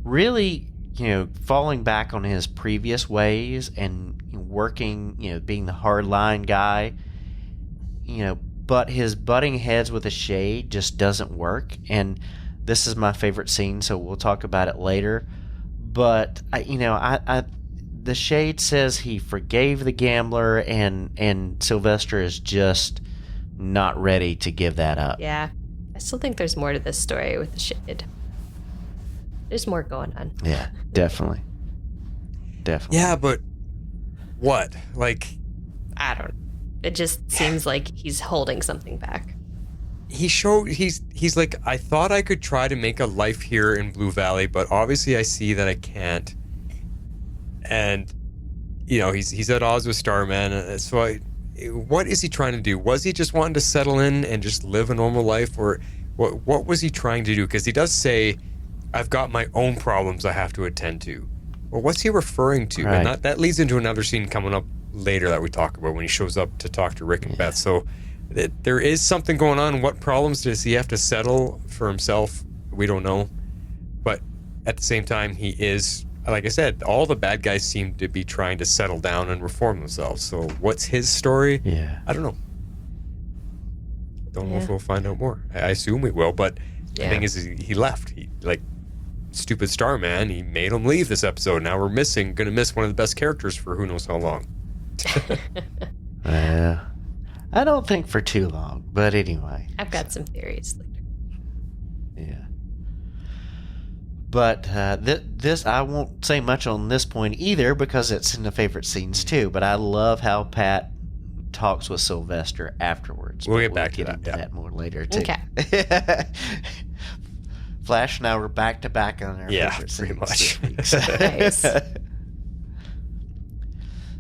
really, falling back on his previous ways and working, being the hardline guy, but his butting heads with a shade just doesn't work. And this is my favorite scene, so we'll talk about it later. But the shade says he forgave the gambler, and Sylvester is just not ready to give that up. Yeah. I still think there's more to this story with the shade. There's more going on. Yeah, definitely. Yeah, but what? Like, I don't know. It just seems like he's holding something back. He's like, I thought I could try to make a life here in Blue Valley, but obviously I see that I can't. And, he's at odds with Starman. So what is he trying to do? Was he just wanting to settle in and just live a normal life? Or what was he trying to do? Because he does say, I've got my own problems I have to attend to. Well, what's he referring to? Right. And that leads into another scene coming up later that we talk about when he shows up to talk to Rick and Beth. So there is something going on. What problems does he have to settle for himself? We don't know. But at the same time, he is, like I said, all the bad guys seem to be trying to settle down and reform themselves. So what's his story? Yeah. I don't know. Don't know if we'll find out more. I assume we will, but the thing is he left. He, like, stupid Starman, he made him leave this episode. Now we're gonna miss one of the best characters for who knows how long. I don't think for too long, but anyway. I've got some theories later. Yeah. But this, I won't say much on this point either because it's in the favorite scenes too, but I love how Pat talks with Sylvester afterwards. We'll get back to that. Into that more later too. Okay. Flash and I were back to back on our favorite pretty much. Nice.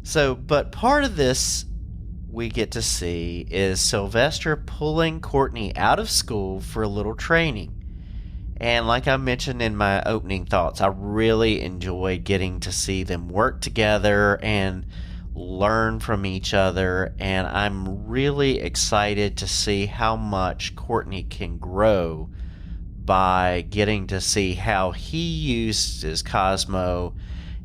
So, but part of this we get to see is Sylvester pulling Courtney out of school for a little training. And like I mentioned in my opening thoughts, I really enjoyed getting to see them work together and learn from each other. And I'm really excited to see how much Courtney can grow by getting to see how he uses Cosmo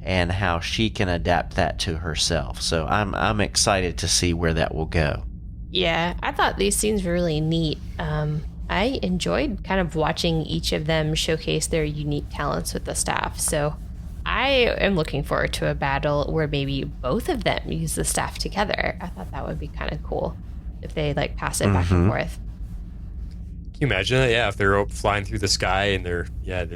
and how she can adapt that to herself. So I'm excited to see where that will go. Yeah, I thought these scenes were really neat. I enjoyed kind of watching each of them showcase their unique talents with the staff. So I am looking forward to a battle where maybe both of them use the staff together. I thought that would be kind of cool if they like pass it back and forth. Can you imagine that? Yeah, if they're up flying through the sky and they're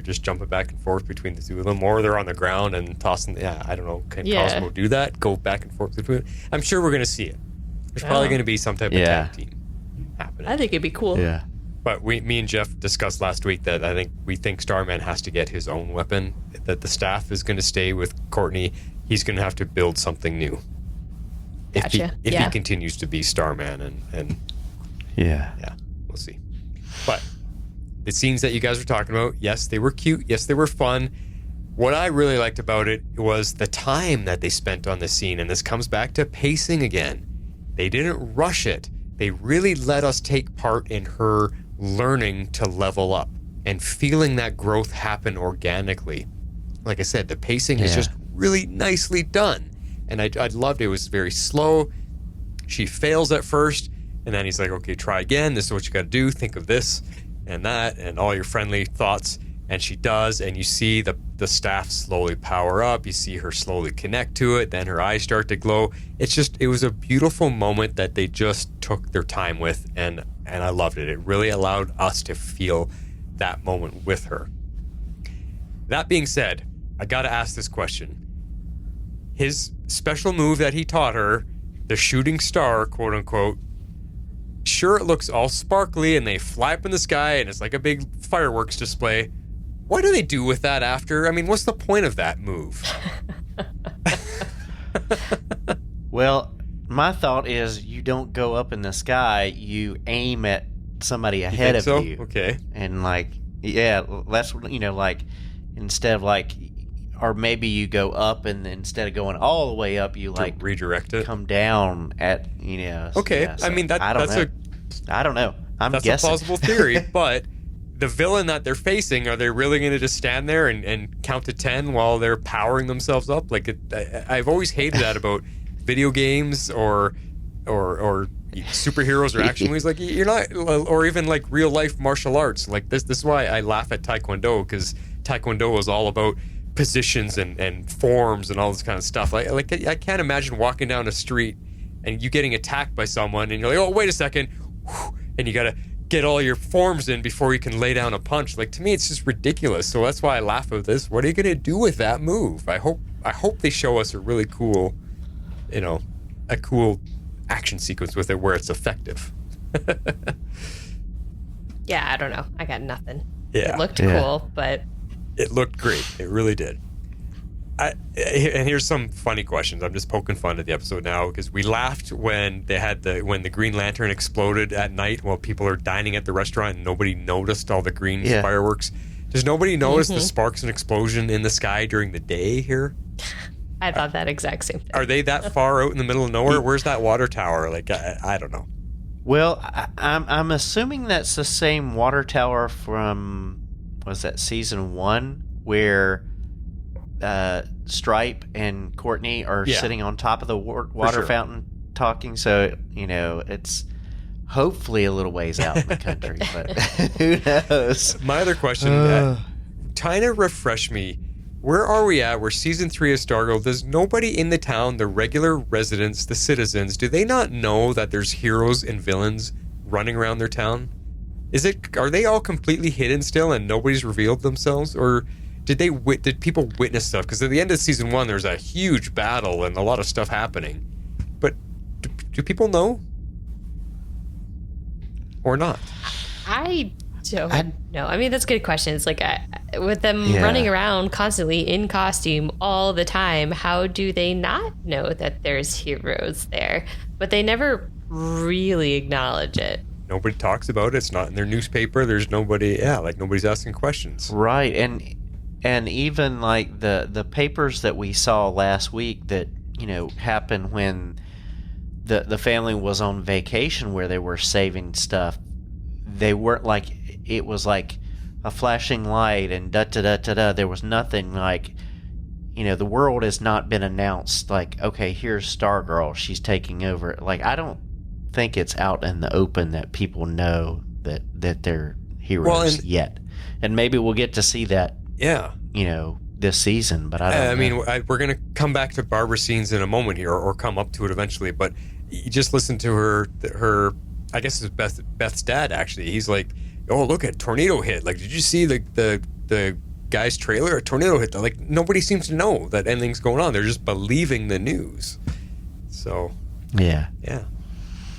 just jumping back and forth between the two of them, or they're on the ground and tossing. I don't know. Can Cosmo do that? Go back and forth between? I'm sure we're going to see it. There's probably going to be some type of tag team happening. I think it'd be cool. Yeah. But me and Jeff discussed last week that we think Starman has to get his own weapon. That the staff is going to stay with Courtney. He's going to have to build something new. Gotcha. If he continues to be Starman and we'll see. But the scenes that you guys were talking about, yes, they were cute. Yes, they were fun. What I really liked about it was the time that they spent on the scene. And this comes back to pacing again. They didn't rush it. They really let us take part in her learning to level up and feeling that growth happen organically. Like I said, the pacing is just really nicely done. And I loved it. It was very slow. She fails at first. And then he's like, okay, try again. This is what you got to do. Think of this and that and all your friendly thoughts. And she does. And you see the staff slowly power up. You see her slowly connect to it. Then her eyes start to glow. It was a beautiful moment that they just took their time with. And I loved it. It really allowed us to feel that moment with her. That being said, I got to ask this question. His special move that he taught her, the shooting star, quote unquote, sure, it looks all sparkly and they fly up in the sky and it's like a big fireworks display. What do they do with that after? I mean, what's the point of that move? Well, my thought is you don't go up in the sky, you aim at somebody ahead of you. Okay. And like, yeah, that's, like, instead of like, or maybe you go up and instead of going all the way up, you like redirect it, come down at, Okay. Yeah, so I mean, I don't know. I'm that's guessing. a plausible theory, but the villain that they're facing, are they really going to just stand there and count to 10 while they're powering themselves up? Like, I've always hated that about video games or superheroes or action movies. Like, you're not, or even like real life martial arts. Like this is why I laugh at Taekwondo, because Taekwondo is all about positions and forms and all this kind of stuff. Like I can't imagine walking down a street and you getting attacked by someone and you're like, oh, wait a second, and you gotta get all your forms in before you can lay down a punch. Like, to me, it's just ridiculous. So that's why I laugh at this. What are you gonna do with that move? I hope they show us a really cool, a cool action sequence with it where it's effective. Yeah, I don't know. I got nothing. Yeah. It looked cool, but it looked great. It really did. And here's some funny questions. I'm just poking fun at the episode now because we laughed when when the Green Lantern exploded at night while people are dining at the restaurant and nobody noticed all the green fireworks. Does nobody notice the sparks and explosion in the sky during the day here? I thought that exact same thing. Are they that far out in the middle of nowhere? Where's that water tower? Like, I don't know. Well, I'm assuming that's the same water tower from, was that season 1, where Stripe and Courtney are sitting on top of the water fountain talking. So, it's hopefully a little ways out in the country, but who knows? My other question, kind of refresh me. Where are we at? We're season 3 of Stargirl. Does nobody in the town, the regular residents, the citizens, do they not know that there's heroes and villains running around their town? Are they all completely hidden still and nobody's revealed themselves? Or did people witness stuff? Because at the end of season 1, there's a huge battle and a lot of stuff happening. But do people know? Or not? I don't know. I mean, that's a good question. It's like, with them running around constantly in costume all the time, how do they not know that there's heroes there? But they never really acknowledge it. Nobody talks about it. It's not in their newspaper. There's nobody, nobody's asking questions. Right. And even like the papers that we saw last week that, happened when the family was on vacation where they were saving stuff, they weren't like, it was like a flashing light and da-da-da-da-da. There was nothing like, the world has not been announced like, okay, here's Stargirl, she's taking over. Like, I don't think it's out in the open that people know that they're heroes yet. And maybe we'll get to see that, this season, but I don't know. We're going to come back to Barbara's scenes in a moment here or come up to it eventually, but you just listen to her I guess it's Beth's dad, actually. He's like, oh, look, a tornado hit. Like, did you see the guy's trailer? A tornado hit. Like, nobody seems to know that anything's going on. They're just believing the news. So, yeah.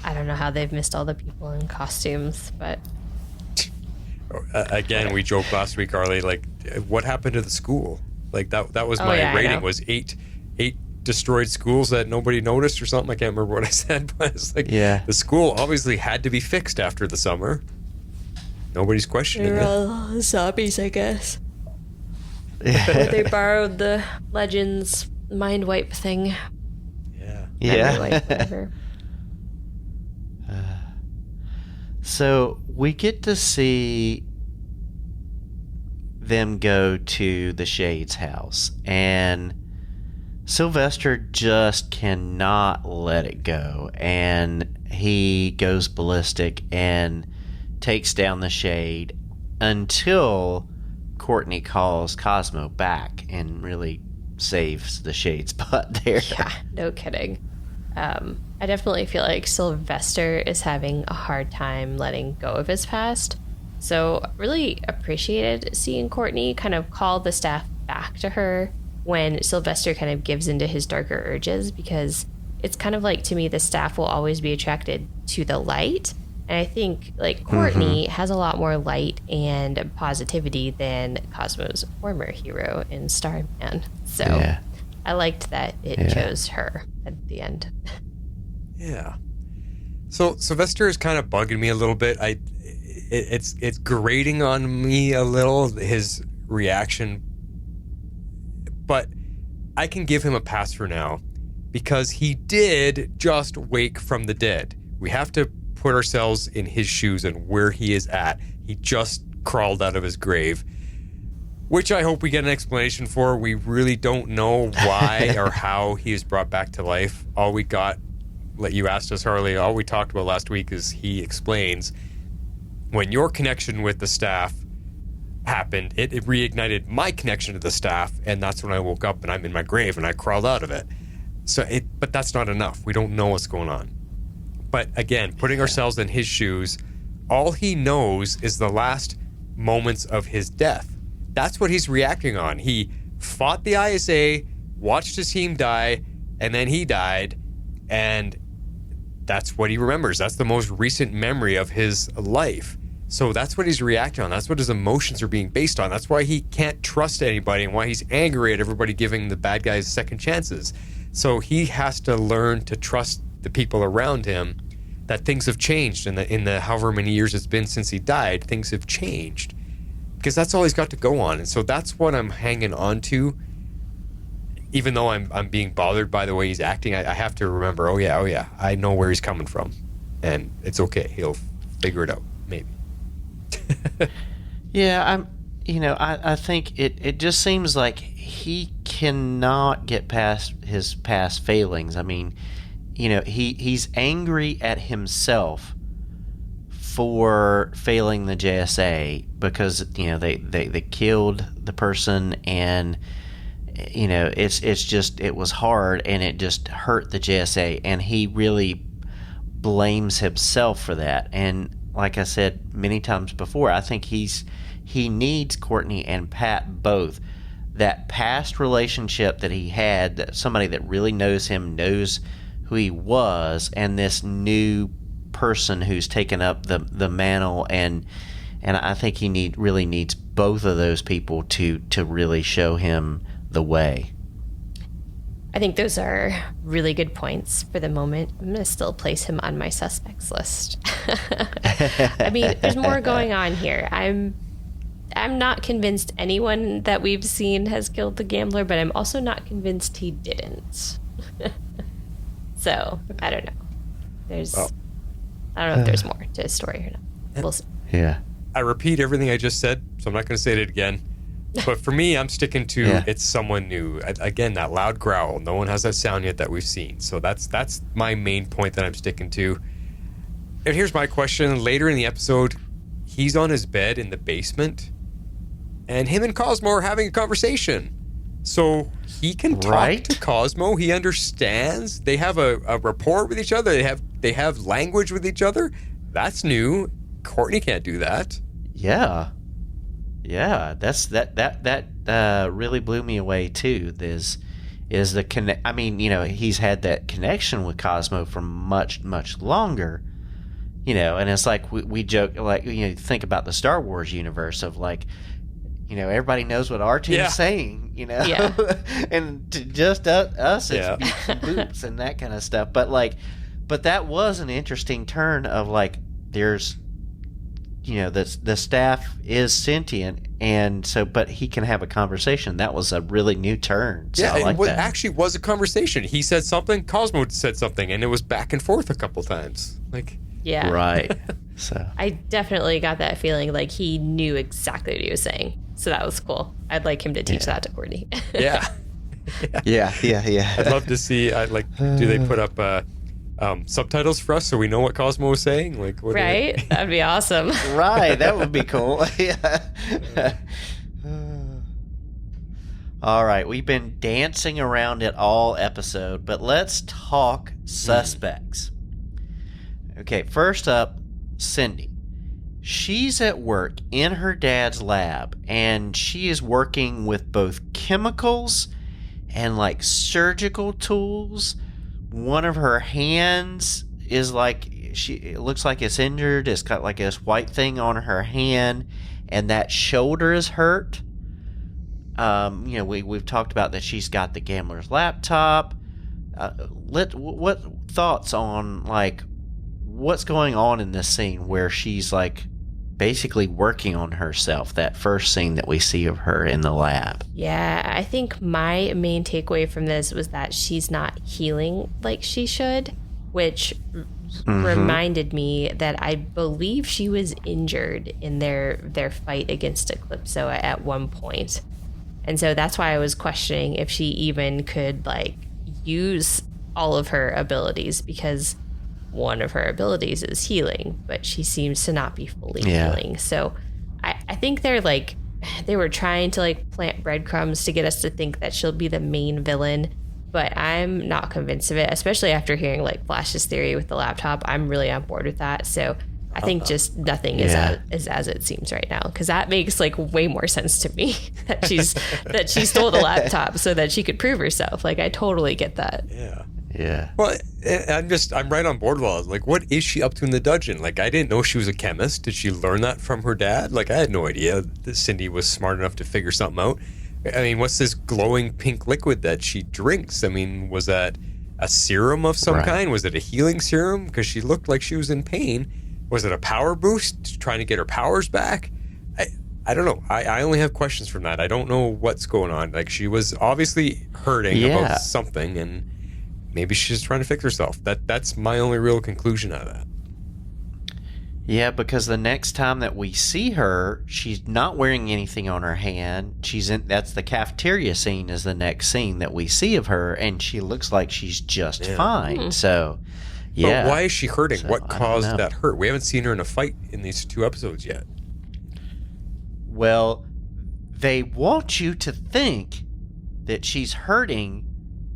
I don't know how they've missed all the people in costumes, but... Again, we joked last week, Arlie, like, what happened to the school? Like, that was my rating, was 8 destroyed schools that nobody noticed or something. I can't remember what I said, but it's like, the school obviously had to be fixed after the summer. Nobody's questioning They're it. all zombies, I guess. Or they borrowed the Legends mind wipe thing. Yeah. Wipe, whatever. So we get to see them go to the Shade's house, and Sylvester just cannot let it go, and he goes ballistic and takes down the Shade until Courtney calls Cosmo back and really saves the Shade's butt there. Yeah, no kidding. I definitely feel like Sylvester is having a hard time letting go of his past. So really appreciated seeing Courtney kind of call the staff back to her when Sylvester kind of gives into his darker urges, because it's kind of like, to me, the staff will always be attracted to the light. And I think like Courtney has a lot more light and positivity than Cosmo's former hero in Starman. So I liked that it chose her at the end. Yeah. So Sylvester is kind of bugging me a little bit. It's grating on me a little, his reaction. But I can give him a pass for now because he did just wake from the dead. We have to put ourselves in his shoes and where he is at. He just crawled out of his grave, which I hope we get an explanation for. We really don't know why or how he is brought back to life. All we got, like you asked us, Harley, all we talked about last week is he explains when your connection with the staff happened, it reignited my connection to the staff, and that's when I woke up and I'm in my grave and I crawled out of it. But that's not enough. We don't know what's going on. But again, putting ourselves in his shoes, all he knows is the last moments of his death. That's what he's reacting on. He fought the ISA, watched his team die, and then he died, and that's what he remembers. That's the most recent memory of his life. So that's what he's reacting on. That's what his emotions are being based on. That's why he can't trust anybody and why he's angry at everybody giving the bad guys second chances. So he has to learn to trust the people around him, that things have changed in the however many years it's been since he died. Things have changed because that's all he's got to go on. And so that's what I'm hanging on to. Even though I'm being bothered by the way he's acting, I have to remember, oh yeah, I know where he's coming from, and it's okay. He'll figure it out, maybe. Yeah, I think it just seems like he cannot get past his past failings. I mean, he's angry at himself for failing the JSA because they killed the person, and it was hard and it just hurt the JSA, and he really blames himself for that. And like I said many times before, I think he needs Courtney and Pat both. That past relationship that he had, that somebody that really knows him, knows who he was, and this new person who's taken up the mantle, and I think he really needs both of those people to really show him the way. I think those are really good points for the moment. I'm going to still place him on my suspects list. I mean, there's more going on here. I'm not convinced anyone that we've seen has killed the gambler, but I'm also not convinced he didn't. So, I don't know. I don't know if there's more to his story or not. We'll see. Yeah. I repeat everything I just said, so I'm not going to say it again. But for me, I'm sticking to it's someone new. Again, that loud growl. No one has that sound yet that we've seen. So that's my main point that I'm sticking to. And here's my question. Later in the episode, he's on his bed in the basement, and him and Cosmo are having a conversation. So he can talk to Cosmo. He understands. They have a rapport with each other. They have language with each other. That's new. Courtney can't do that. Yeah. Yeah, that really blew me away too. Is the connect? I mean, he's had that connection with Cosmo for much longer. And it's like we joke, like think about the Star Wars universe of like, everybody knows what R2 is saying, Yeah. and to just us, it's beeps and boops and that kind of stuff. But that was an interesting turn of like, there's. The staff is sentient, and so, but he can have a conversation. That was a really new turn. So I like that. Actually was a conversation. He said something, Cosmo said something, and it was back and forth a couple times. Yeah. Right. So I definitely got that feeling like he knew exactly what he was saying. So that was cool. I'd like him to teach that to Courtney. Yeah. Yeah. I'd love to see, do they put up subtitles for us so we know what Cosmo was saying? Right? That'd be awesome. Right, that would be cool. Yeah. All right, we've been dancing around it all episode, but let's talk suspects. Okay, first up, Cindy. She's at work in her dad's lab, and she is working with both chemicals and surgical tools. One of her hands is it looks like it's injured. It's got like this white thing on her hand, and that shoulder is hurt. We've talked about that she's got the gambler's laptop. what thoughts on like what's going on in this scene where she's like basically working on herself, that first scene that we see of her in the lab? Yeah, I think my main takeaway from this was that she's not healing like she should, which reminded me that I believe she was injured in their fight against Eclipso at one point. And so that's why I was questioning if she even could like use all of her abilities, because one of her abilities is healing, but she seems to not be fully healing. So I think they were trying to like plant breadcrumbs to get us to think that she'll be the main villain, but I'm not convinced of it, especially after hearing like Flash's theory with the laptop. I'm really on board with that. So I think just nothing is as it seems right now, because that makes like way more sense to me that she stole the laptop so that she could prove herself. Like I totally get that. Yeah. Well, I'm right on board with all. Like, what is she up to in the dungeon? Like, I didn't know she was a chemist. Did she learn that from her dad? Like, I had no idea that Cindy was smart enough to figure something out. I mean, what's this glowing pink liquid that she drinks? I mean, was that a serum of some kind? Was it a healing serum? Because she looked like she was in pain. Was it a power boost, trying to get her powers back? I don't know. I only have questions from that. I don't know what's going on. Like, she was obviously hurting about something, and maybe she's just trying to fix herself. That's my only real conclusion out of that. Yeah, because the next time that we see her, she's not wearing anything on her hand. That's the cafeteria scene is the next scene that we see of her, and she looks like she's just fine. So, yeah. But why is she hurting? What caused that hurt? We haven't seen her in a fight in these 2 episodes yet. Well, they want you to think that she's hurting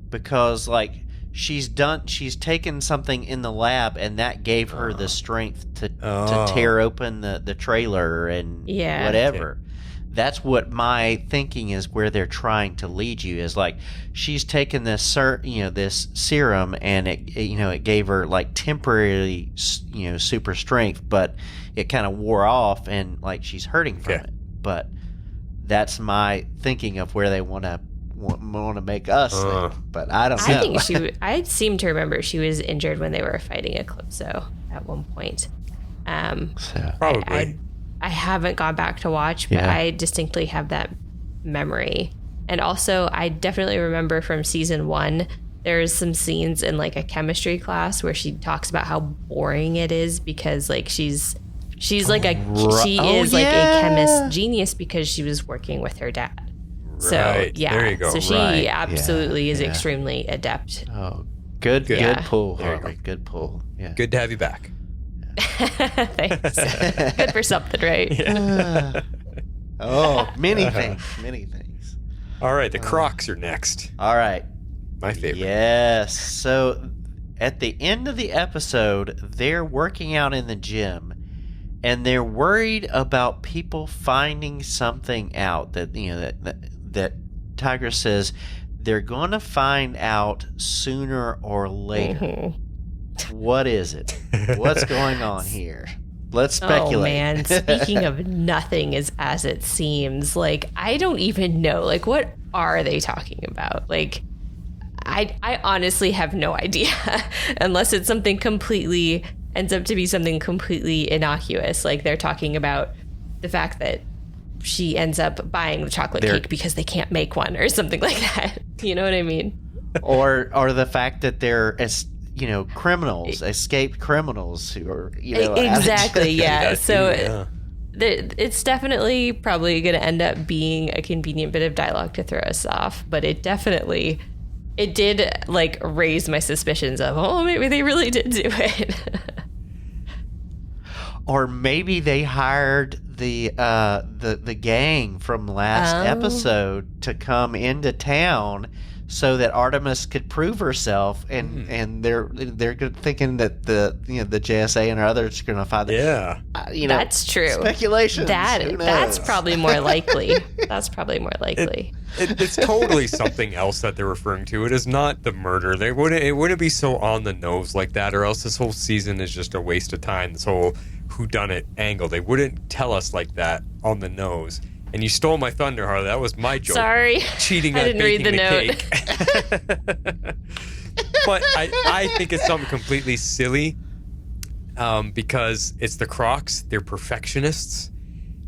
because, like, she's taken something in the lab, and that gave her the strength to tear open the trailer and whatever. That's what my thinking is, where they're trying to lead you, is like she's taken this this serum, and it gave her like temporarily super strength, but it kind of wore off, and like she's hurting from it. But that's my thinking of where they want to make us think, but I don't know. I think I seem to remember she was injured when they were fighting Eclipso at one point. Probably. I haven't gone back to watch, but I distinctly have that memory. And also, I definitely remember from season 1, there's some scenes in like a chemistry class where she talks about how boring it is because like she's like a chemist genius because she was working with her dad. So there you go. So she absolutely is extremely adept. Oh, good pull, Harley. Good pull. Yeah. Good to have you back. Thanks. Good for something, right? Many things. All right, the Crocks are next. All right. My favorite. Yes. So at the end of the episode, they're working out in the gym, and they're worried about people finding something out that Tigress says they're going to find out sooner or later. What is it? What's going on here? Let's speculate. Oh, man. Speaking of nothing is as it seems, like, I don't even know. Like, what are they talking about? Like, I honestly have no idea unless it's something ends up to be something completely innocuous. Like, they're talking about the fact that she ends up buying the chocolate cake because they can't make one or something like that. You know what I mean? Or the fact that they're criminals, escaped criminals who are exactly. Yeah. So it's definitely probably going to end up being a convenient bit of dialogue to throw us off, but it did like raise my suspicions of maybe they really did do it. Or maybe they hired the gang from last episode to come into town so that Artemis could prove herself, and they're thinking that the JSA and others are going to find that's true. Speculations. That's probably more likely. That's probably more likely. It's totally something else that they're referring to. It is not the murder. It wouldn't be so on the nose like that, or else this whole season is just a waste of time. This whole whodunit angle. They wouldn't tell us like that on the nose. And you stole my thunder, Harley. That was my joke. Sorry. Cheating I on didn't read baking the note. cake. But I think it's something completely silly because it's the Crocks. They're perfectionists.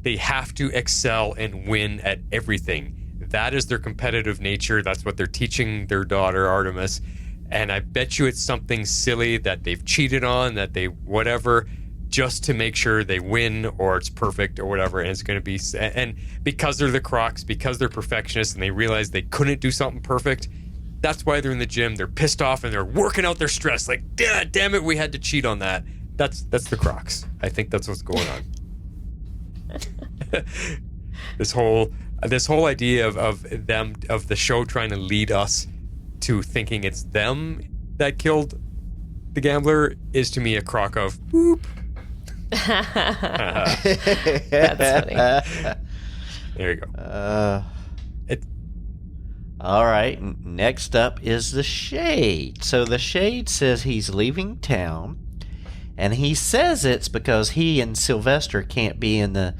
They have to excel and win at everything. That is their competitive nature. That's what they're teaching their daughter, Artemis. And I bet you it's something silly that they've cheated on, that they whatever, just to make sure they win or it's perfect or whatever. And it's going to be, and because they're the Crocs, because they're perfectionists and they realize they couldn't do something perfect, that's why they're in the gym. They're pissed off and they're working out their stress. Like, damn it, we had to cheat on that. That's the Crocs. I think that's what's going on. This whole idea of the show trying to lead us to thinking it's them that killed the gambler is to me a Crock of boop. That's funny. There you go. All right. Next up is the Shade. So the Shade says he's leaving town, and he says it's because he and Sylvester can't be in the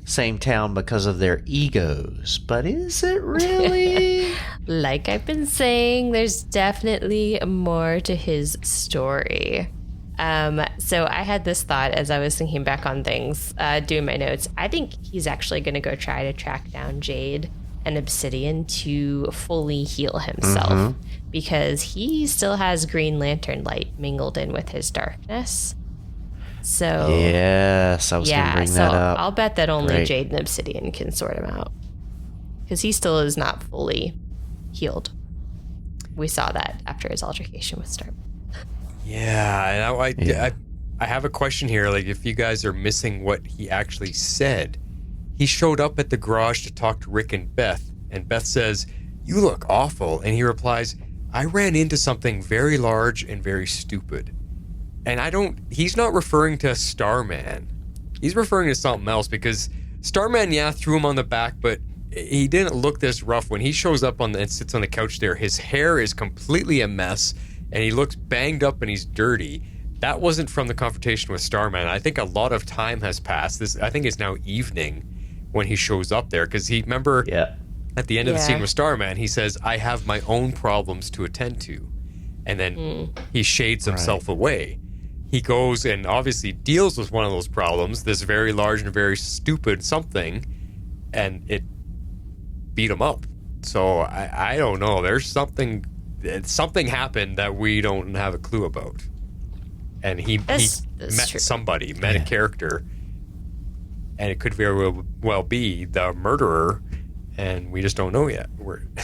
same town because of their egos. But is it really? Like I've been saying, there's definitely more to his story. So I had this thought as I was thinking back on things, doing my notes. I think he's actually going to go try to track down Jade and Obsidian to fully heal himself, because he still has Green Lantern light mingled in with his darkness. So yes, I was going to bring that up. I'll bet that only Jade and Obsidian can sort him out, because he still is not fully healed. We saw that after his altercation with Starman. Yeah, and I have a question here. Like, if you guys are missing what he actually said, he showed up at the garage to talk to Rick and Beth says, "You look awful," and he replies, "I ran into something very large and very stupid." And he's not referring to Starman. He's referring to something else, because Starman, threw him on the back, but he didn't look this rough. When he shows up and sits on the couch there, his hair is completely a mess, and he looks banged up and he's dirty. That wasn't from the confrontation with Starman. I think a lot of time has passed. I think it's now evening when he shows up there, because remember at the end of the scene with Starman, he says, "I have my own problems to attend to," and then he shades himself away. He goes and obviously deals with one of those problems, this very large and very stupid something, and it beat him up. So I don't know. There's something happened that we don't have a clue about. And he met somebody, met a character, and it could very well be the murderer, and we just don't know yet.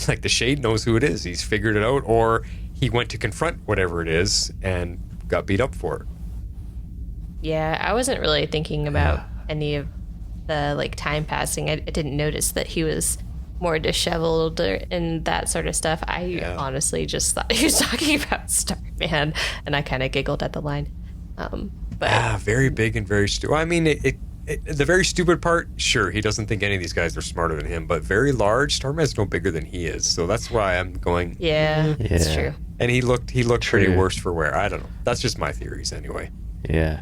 Like, the Shade knows who it is. He's figured it out, or he went to confront whatever it is and got beat up for it. Yeah, I wasn't really thinking about any of the time passing. I didn't notice that he was more disheveled and that sort of stuff. I honestly just thought he was talking about Starman, and I kind of giggled at the line. But very big and very stupid. I mean, the very stupid part, sure, he doesn't think any of these guys are smarter than him, but very large, Starman's no bigger than he is. So that's why I'm going. Yeah, it's true. And he looked pretty worse for wear. I don't know. That's just my theories anyway. Yeah.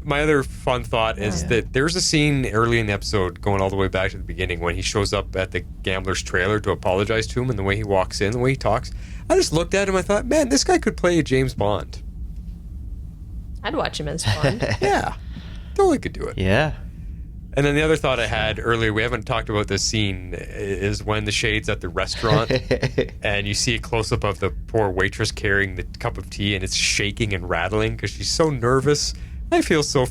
My other fun thought is that there's a scene early in the episode, going all the way back to the beginning, when he shows up at the gambler's trailer to apologize to him, and the way he walks in, the way he talks, I just looked at him, I thought, man, this guy could play a James Bond. I'd watch him as Bond. Yeah. Totally could do it. Yeah. And then the other thought I had earlier, we haven't talked about this scene, is when the Shade's at the restaurant and you see a close-up of the poor waitress carrying the cup of tea, and it's shaking and rattling because she's so nervous. I so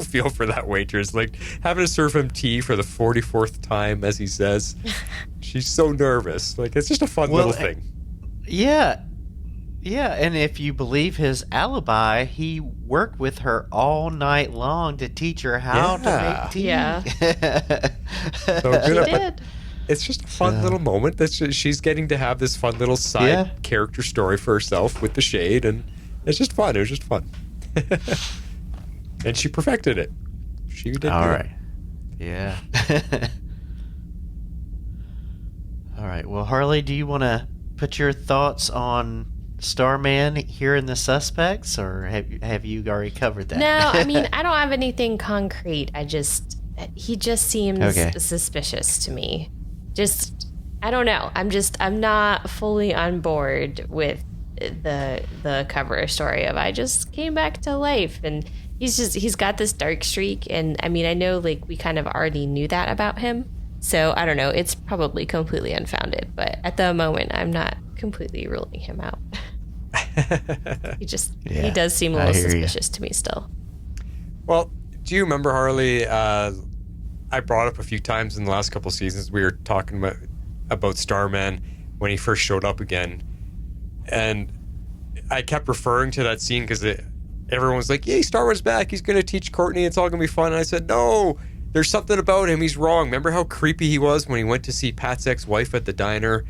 feel for that waitress, like having to serve him tea for the 44th time, as he says. She's so nervous. Like, it's just a fun little thing. Yeah. Yeah, and if you believe his alibi, he worked with her all night long to teach her how to make tea. Yeah. So good. He did. It's just a fun little moment that she's getting to have this fun little side character story for herself with the Shade, and it's just fun. It was just fun. And she perfected it. She did. All right. Yeah. All right. Well, Harley, do you want to put your thoughts on Starman here in the suspects, or have you already covered that? No, I mean, I don't have anything concrete. He just seems suspicious to me. I don't know. I'm not fully on board with the cover story of I just came back to life, and he's got this dark streak, and I mean I know like we kind of already knew that about him, so I don't know, it's probably completely unfounded, but at the moment I'm not completely ruling him out. He does seem a little suspicious to me still. Well, do you remember, Harley, I brought up a few times in the last couple seasons, we were talking about Starman when he first showed up again, and I kept referring to that scene because everyone was like, yay, Starman's back, he's going to teach Courtney, it's all going to be fun. And I said, no, there's something about him, he's wrong. Remember how creepy he was when he went to see Pat's ex-wife at the diner?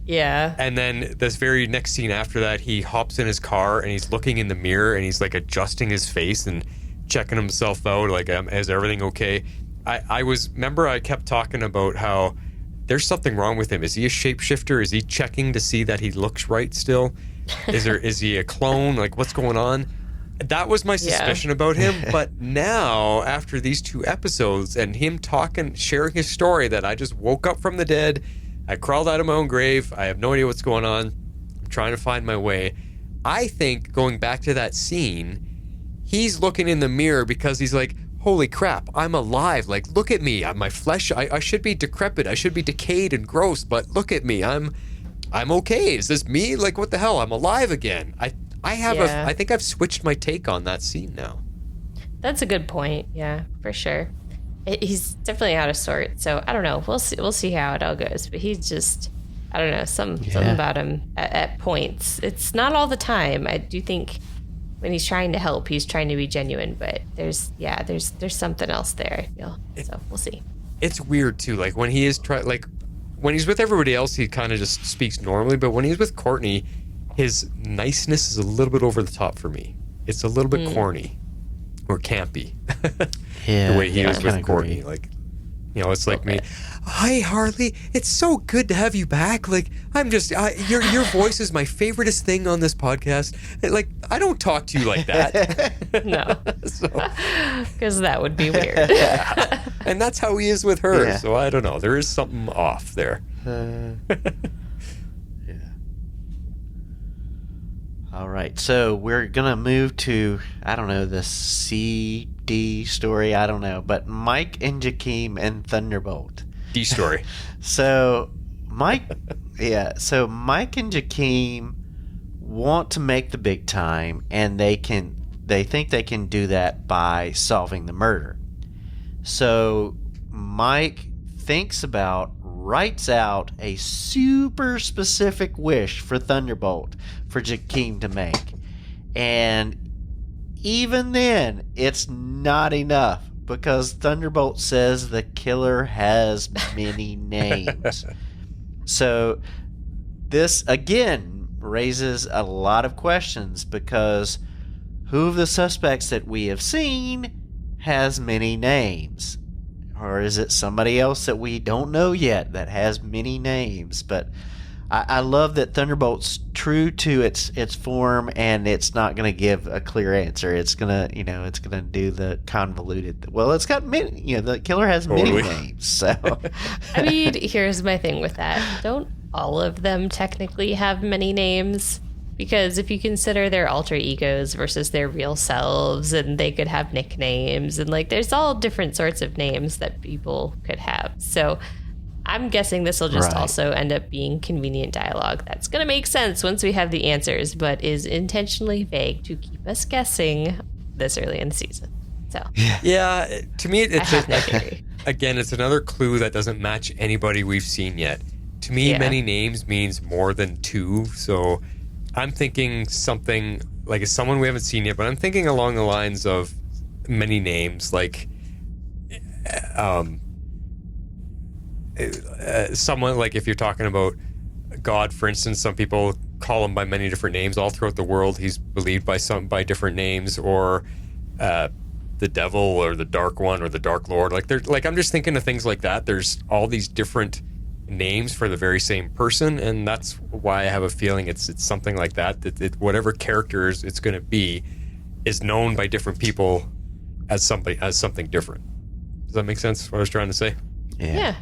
Yeah. And then this very next scene after that, he hops in his car and he's looking in the mirror and he's like adjusting his face and checking himself out, like, is everything okay? Remember I kept talking about how there's something wrong with him. Is he a shapeshifter? Is he checking to see that he looks right still? Is he a clone? Like, what's going on? That was my suspicion about him. But now, after these 2 episodes and him sharing his story that I just woke up from the dead, I crawled out of my own grave, I have no idea what's going on, I'm trying to find my way. I think, going back to that scene, he's looking in the mirror because he's like, holy crap, I'm alive. Like, look at me. My flesh, I should be decrepit. I should be decayed and gross, but look at me. I'm okay. Is this me? Like, what the hell? I'm alive again. I think I've switched my take on that scene now. That's a good point. Yeah, for sure. He's definitely out of sorts. So I don't know. We'll see how it all goes. But he's just, I don't know, something about him at points. It's not all the time. I do think when he's trying to help, he's trying to be genuine, but there's something else there, I feel. So we'll see. It's weird too, like when he is when he's with everybody else, he kind of just speaks normally, but when he's with Courtney, his niceness is a little bit over the top for me. It's a little bit corny or campy. The way he was with Courtney, like, you know, it's like me. Hi, Harley. It's so good to have you back. Like, I'm just, your voice is my favoriteest thing on this podcast. Like, I don't talk to you like that. No. Because that would be weird. And that's how he is with her. Yeah. So I don't know. There is something off there. All right. So we're going to move to, I don't know, the CD story. I don't know. But Mike and Jakeem and Thunderbolt. D story. So Mike and Jakeem want to make the big time, and they think they can do that by solving the murder. So Mike writes out a super specific wish for Thunderbolt for Jakeem to make. And even then, it's not enough, because Thunderbolt says the killer has many names. So this, again, raises a lot of questions, because who of the suspects that we have seen has many names? Or is it somebody else that we don't know yet that has many names? But I love that Thunderbolt's true to its form, and it's not going to give a clear answer. It's gonna do the convoluted. Well, it's got many. The killer has many names. So, I mean, here's my thing with that. Don't all of them technically have many names? Because if you consider their alter egos versus their real selves, and they could have nicknames, and like there's all different sorts of names that people could have. So I'm guessing this will just also end up being convenient dialogue that's going to make sense once we have the answers, but is intentionally vague to keep us guessing this early in the season. So yeah, to me, again, it's another clue that doesn't match anybody we've seen yet. To me, many names means more than 2. So I'm thinking something like it's someone we haven't seen yet, but I'm thinking along the lines of many names, like someone, like if you're talking about God, for instance, some people call him by many different names all throughout the world. He's believed by different names, or the devil, or the Dark One, or the Dark Lord. Like I'm just thinking of things like that. There's all these different names for the very same person, and that's why I have a feeling it's something like that. That whatever characters it's going to be is known by different people as something different. Does that make sense? What I was trying to say? Yeah,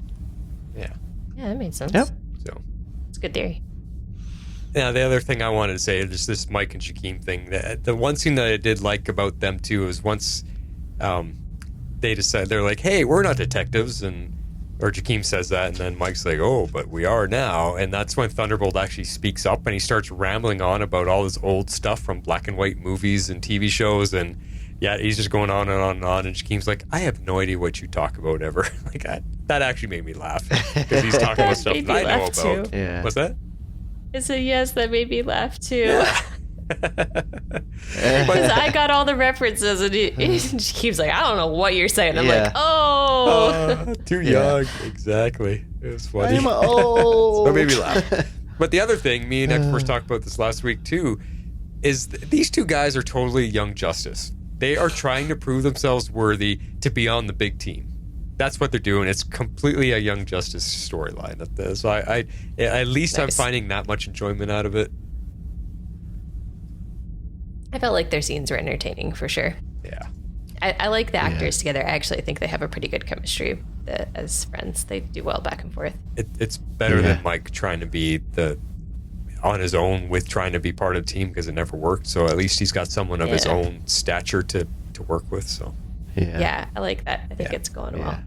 that makes sense. Yep. So it's a good theory. Now, the other thing I wanted to say is just this Mike and Jakeem thing. The one scene that I did like about them too is once they decide, they're like, "Hey, we're not detectives," or Jakeem says that, and then Mike's like, "Oh, but we are now." And that's when Thunderbolt actually speaks up and he starts rambling on about all this old stuff from black and white movies and TV shows, and yeah, he's just going on and on and on. And Jakeem's like, "I have no idea what you talk about ever." Like that actually made me laugh because he's talking about stuff that I know about. Too. Yeah. What's that? I said, yes, that made me laugh too. Yeah. Because I got all the references, and he keeps like, I don't know what you're saying. I'm Yeah. like, oh. Too young. Exactly. It was funny. I'm old. So it made me laugh. But the other thing, me and X-Force talked about this last week too, is these two guys are totally Young Justice. They are trying to prove themselves worthy to be on the big team. That's what they're doing. It's completely a Young Justice storyline. So I at least I'm finding that much enjoyment out of it. I felt like their scenes were entertaining for sure. Yeah. I like the actors together. I actually think they have a pretty good chemistry as friends. They do well back and forth. It's better than Mike trying to be on his own with trying to be part of the team because it never worked. So at least he's got someone of his own stature to work with. So yeah, I like that. I think it's going well.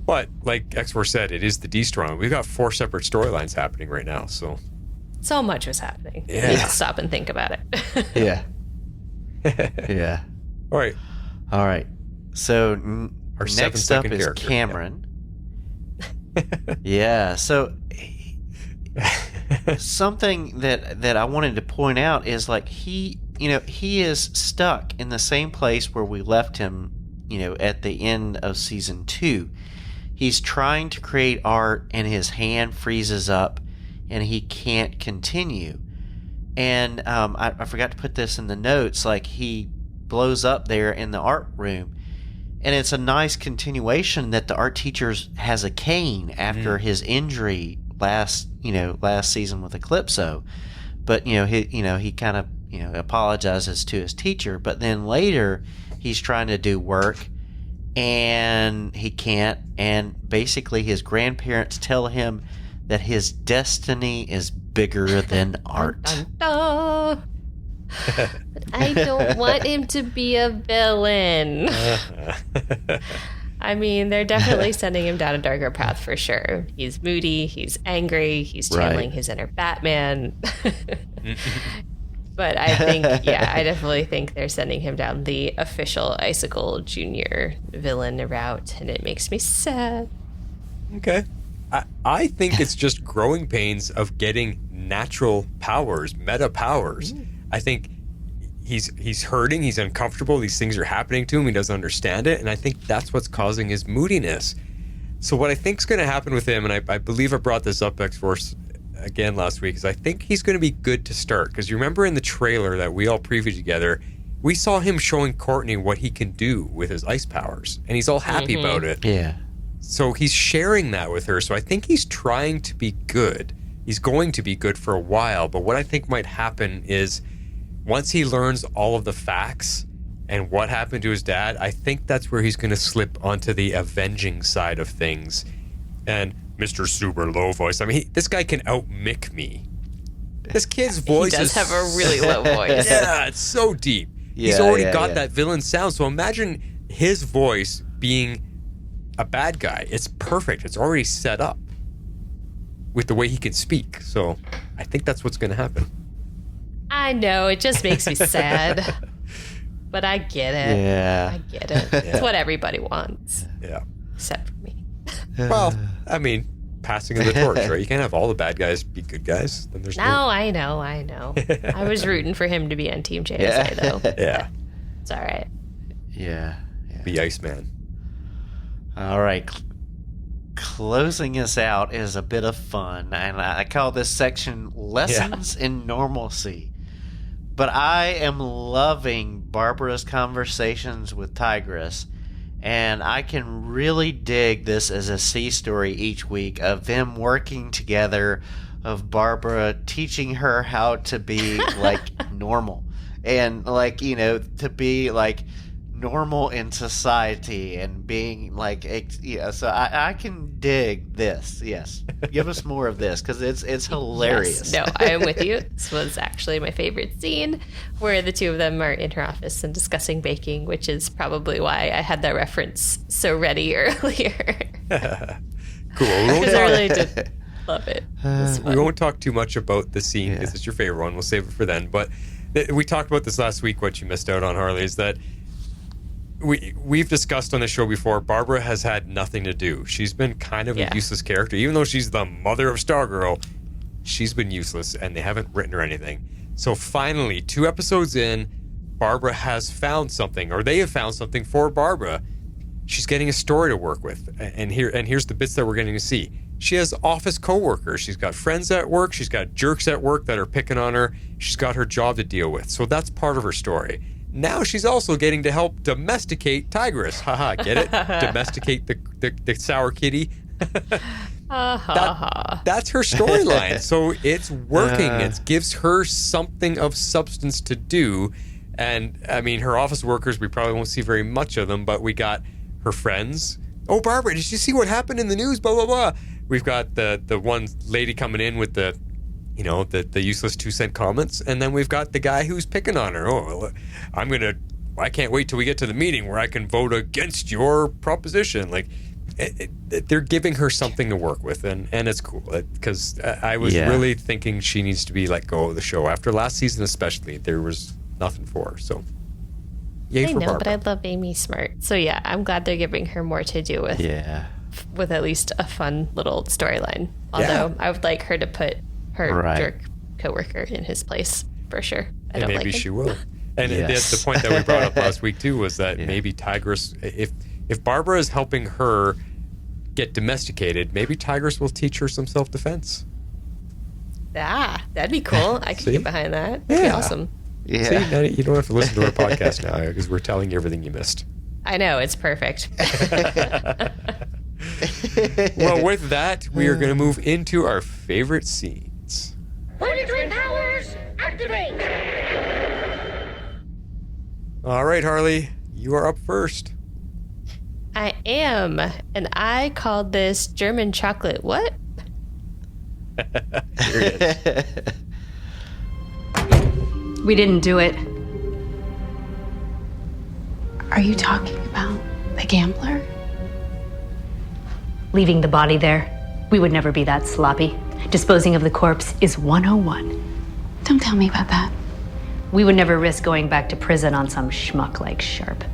But like X-Force said, it is the D-Strong. We've got 4 separate storylines happening right now. So much was happening. Yeah. You need to stop and think about it. Yeah. Yeah. All right. So Our next up 7-second is character. Cameron. Yeah. So something that I wanted to point out is like he is stuck in the same place where we left him, at the end of season 2. He's trying to create art and his hand freezes up and he can't continue. And I forgot to put this in the notes, like he blows up there in the art room. And it's a nice continuation that the art teacher has a cane after his injury last season with Eclipso. But, he kind of, apologizes to his teacher. But then later he's trying to do work and he can't. And basically his grandparents tell him that his destiny is bigger than art. Dun, dun, dun. But I don't want him to be a villain. I mean, they're definitely sending him down a darker path for sure. He's moody, he's angry, he's channeling his inner Batman. But I think, I definitely think they're sending him down the official Icicle Jr. villain route, and it makes me sad. Okay. I think it's just growing pains of getting natural powers, meta powers. I think he's hurting, he's uncomfortable, these things are happening to him, he doesn't understand it, and I think that's what's causing his moodiness. So what I think is going to happen with him, and I believe I brought this up, X-Force, again last week, is I think he's going to be good to start. Because you remember in the trailer that we all previewed together, we saw him showing Courtney what he can do with his ice powers, and he's all happy about it. Yeah. So he's sharing that with her. So I think he's trying to be good. He's going to be good for a while. But what I think might happen is once he learns all of the facts and what happened to his dad, I think that's where he's going to slip onto the avenging side of things. And Mr. Super Low Voice, I mean, this guy can out-mick me. This kid's voice He does have a really low voice. Yeah, it's so deep. He's already got that villain sound. So imagine his voice being a bad guy. It's perfect. It's already set up with the way he can speak. So I think that's what's going to happen. I know. It just makes me sad. But I get it. Yeah. I get it. It's what everybody wants. Yeah. Except for me. Well, I mean, passing of the torch, right? You can't have all the bad guys be good guys. Then there's I know. I was rooting for him to be on Team JSA, though. Yeah. It's all right. Yeah. The Iceman. All right. Closing us out is a bit of fun, and I call this section Lessons in Normalcy. But I am loving Barbara's conversations with Tigress, and I can really dig this as a C story each week of them working together, of Barbara teaching her how to be like normal and like, to be like normal in society and being like, so I can dig this. Yes, give us more of this because it's hilarious. Yes, no, I am with you. This was actually my favorite scene, where the two of them are in her office and discussing baking, which is probably why I had that reference so ready earlier. Cool. Because I really did love it. We won't talk too much about the scene because it's your favorite one. We'll save it for then. But we talked about this last week. What you missed out on, Harley, is that we've discussed on the show before, Barbara has had nothing to do. She's been kind of a useless character. Even though she's the mother of Stargirl, she's been useless, and they haven't written her anything. So finally, 2 episodes in, Barbara has found something, or they have found something for Barbara. She's getting a story to work with. And here's the bits that we're getting to see. She has office coworkers. She's got friends at work. She's got jerks at work that are picking on her. She's got her job to deal with. So that's part of her story. Now she's also getting to help domesticate Tigress. Haha, get it? Domesticate the sour kitty. That's her storyline. So it's working. It gives her something of substance to do. And, I mean, her office workers, we probably won't see very much of them, but we got her friends. Oh, Barbara, did you see what happened in the news? Blah, blah, blah. We've got the one lady coming in with the useless 2-cent comments, and then we've got the guy who's picking on her. Oh, I can't wait till we get to the meeting where I can vote against your proposition. Like, they're giving her something to work with, and it's cool because I was really thinking she needs to be let go of the show after last season, especially. There was nothing for her, so yay for Barbara. But I love Amy Smart, so yeah, I'm glad they're giving her more to do with. With at least a fun little storyline. Although I would like her to put her jerk coworker in his place for sure. I don't maybe like she will. And the point that we brought up last week too was that maybe Tigress, if Barbara is helping her get domesticated, maybe Tigress will teach her some self-defense. That'd be cool. I could get behind that. That'd be awesome. Yeah. See, now you don't have to listen to our podcast now because we're telling you everything you missed. I know, it's perfect. Well, with that, we are going to move into our favorite scenes. Twin powers, activate! All right, Harley, you are up first. I am, and I called this German chocolate what? Here it is. We didn't do it. Are you talking about the gambler? Leaving the body there. We would never be that sloppy. Disposing of the corpse is 101. Don't tell me about that. We would never risk going back to prison on some schmuck like Sharp.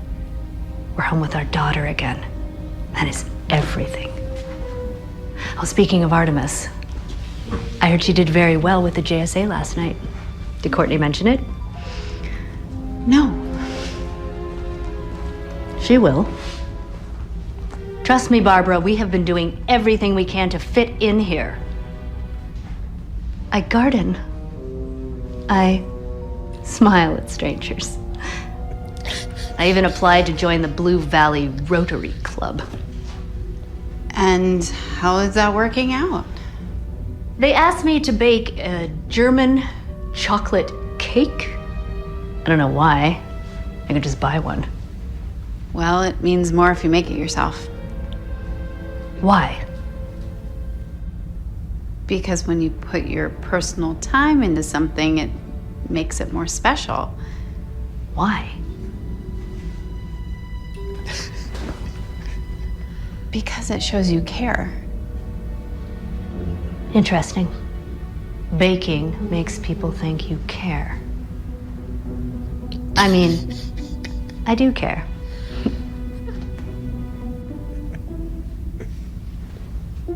We're home with our daughter again. That is everything. Oh, speaking of Artemis, I heard she did very well with the JSA last night. Did Courtney mention it? No. She will. Trust me, Barbara, we have been doing everything we can to fit in here. I garden. I smile at strangers. I even applied to join the Blue Valley Rotary Club. And how is that working out? They asked me to bake a German chocolate cake. I don't know why. I could just buy one. Well, it means more if you make it yourself. Why? Because when you put your personal time into something, it makes it more special. Why? Because it shows you care. Interesting. Baking makes people think you care. I mean, I do care.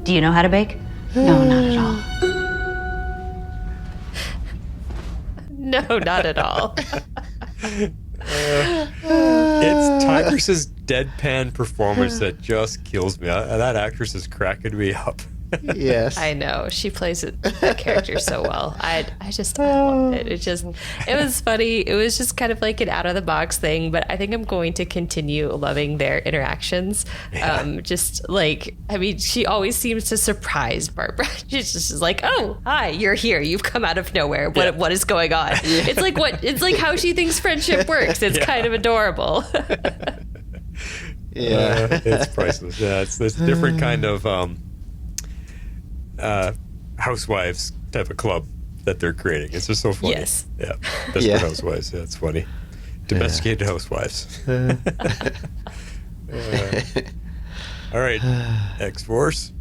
Do you know how to bake? No, not at all. No, not at all. It's Tigress's deadpan performance that just kills me. That actress is cracking me up. Yes. I know. She plays that character so well. I loved it. It was funny. It was just kind of like an out of the box thing, but I think I'm going to continue loving their interactions. Yeah. She always seems to surprise Barbara. She's just like, "Oh, hi, you're here. You've come out of nowhere. What is going on?" Yeah. It's like how she thinks friendship works. It's kind of adorable. Yeah. It's priceless. Yeah, it's this different kind of housewives type of club that they're creating. It's just so funny. Yes. Yeah. Desperate housewives. Yeah, it's funny. Domesticated housewives. All right, X-Force.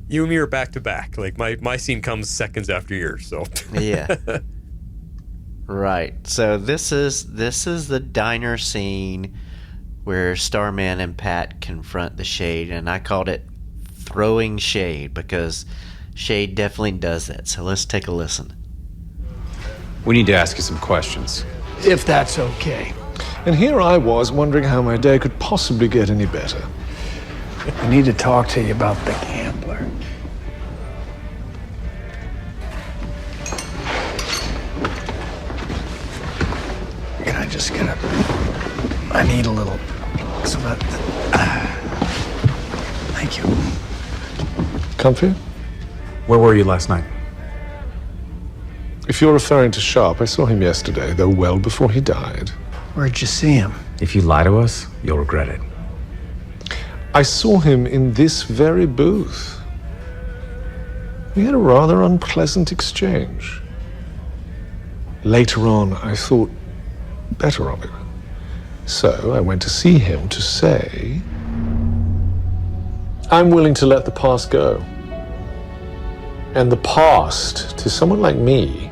You and me are back to back. Like my scene comes seconds after yours. So yeah. Right. So this is the diner scene where Starman and Pat confront the Shade, and I called it throwing shade because Shade definitely does that. So let's take a listen. We need to ask you some questions. If that's okay. And here I was wondering how my day could possibly get any better. I need to talk to you about the gambler. Can I just get I need a little... Thank you. Comfy? Where were you last night? If you're referring to Sharp, I saw him yesterday, though well before he died. Where'd you see him? If you lie to us, you'll regret it. I saw him in this very booth. We had a rather unpleasant exchange. Later on, I thought better of it. So I went to see him to say, I'm willing to let the past go. And the past, to someone like me,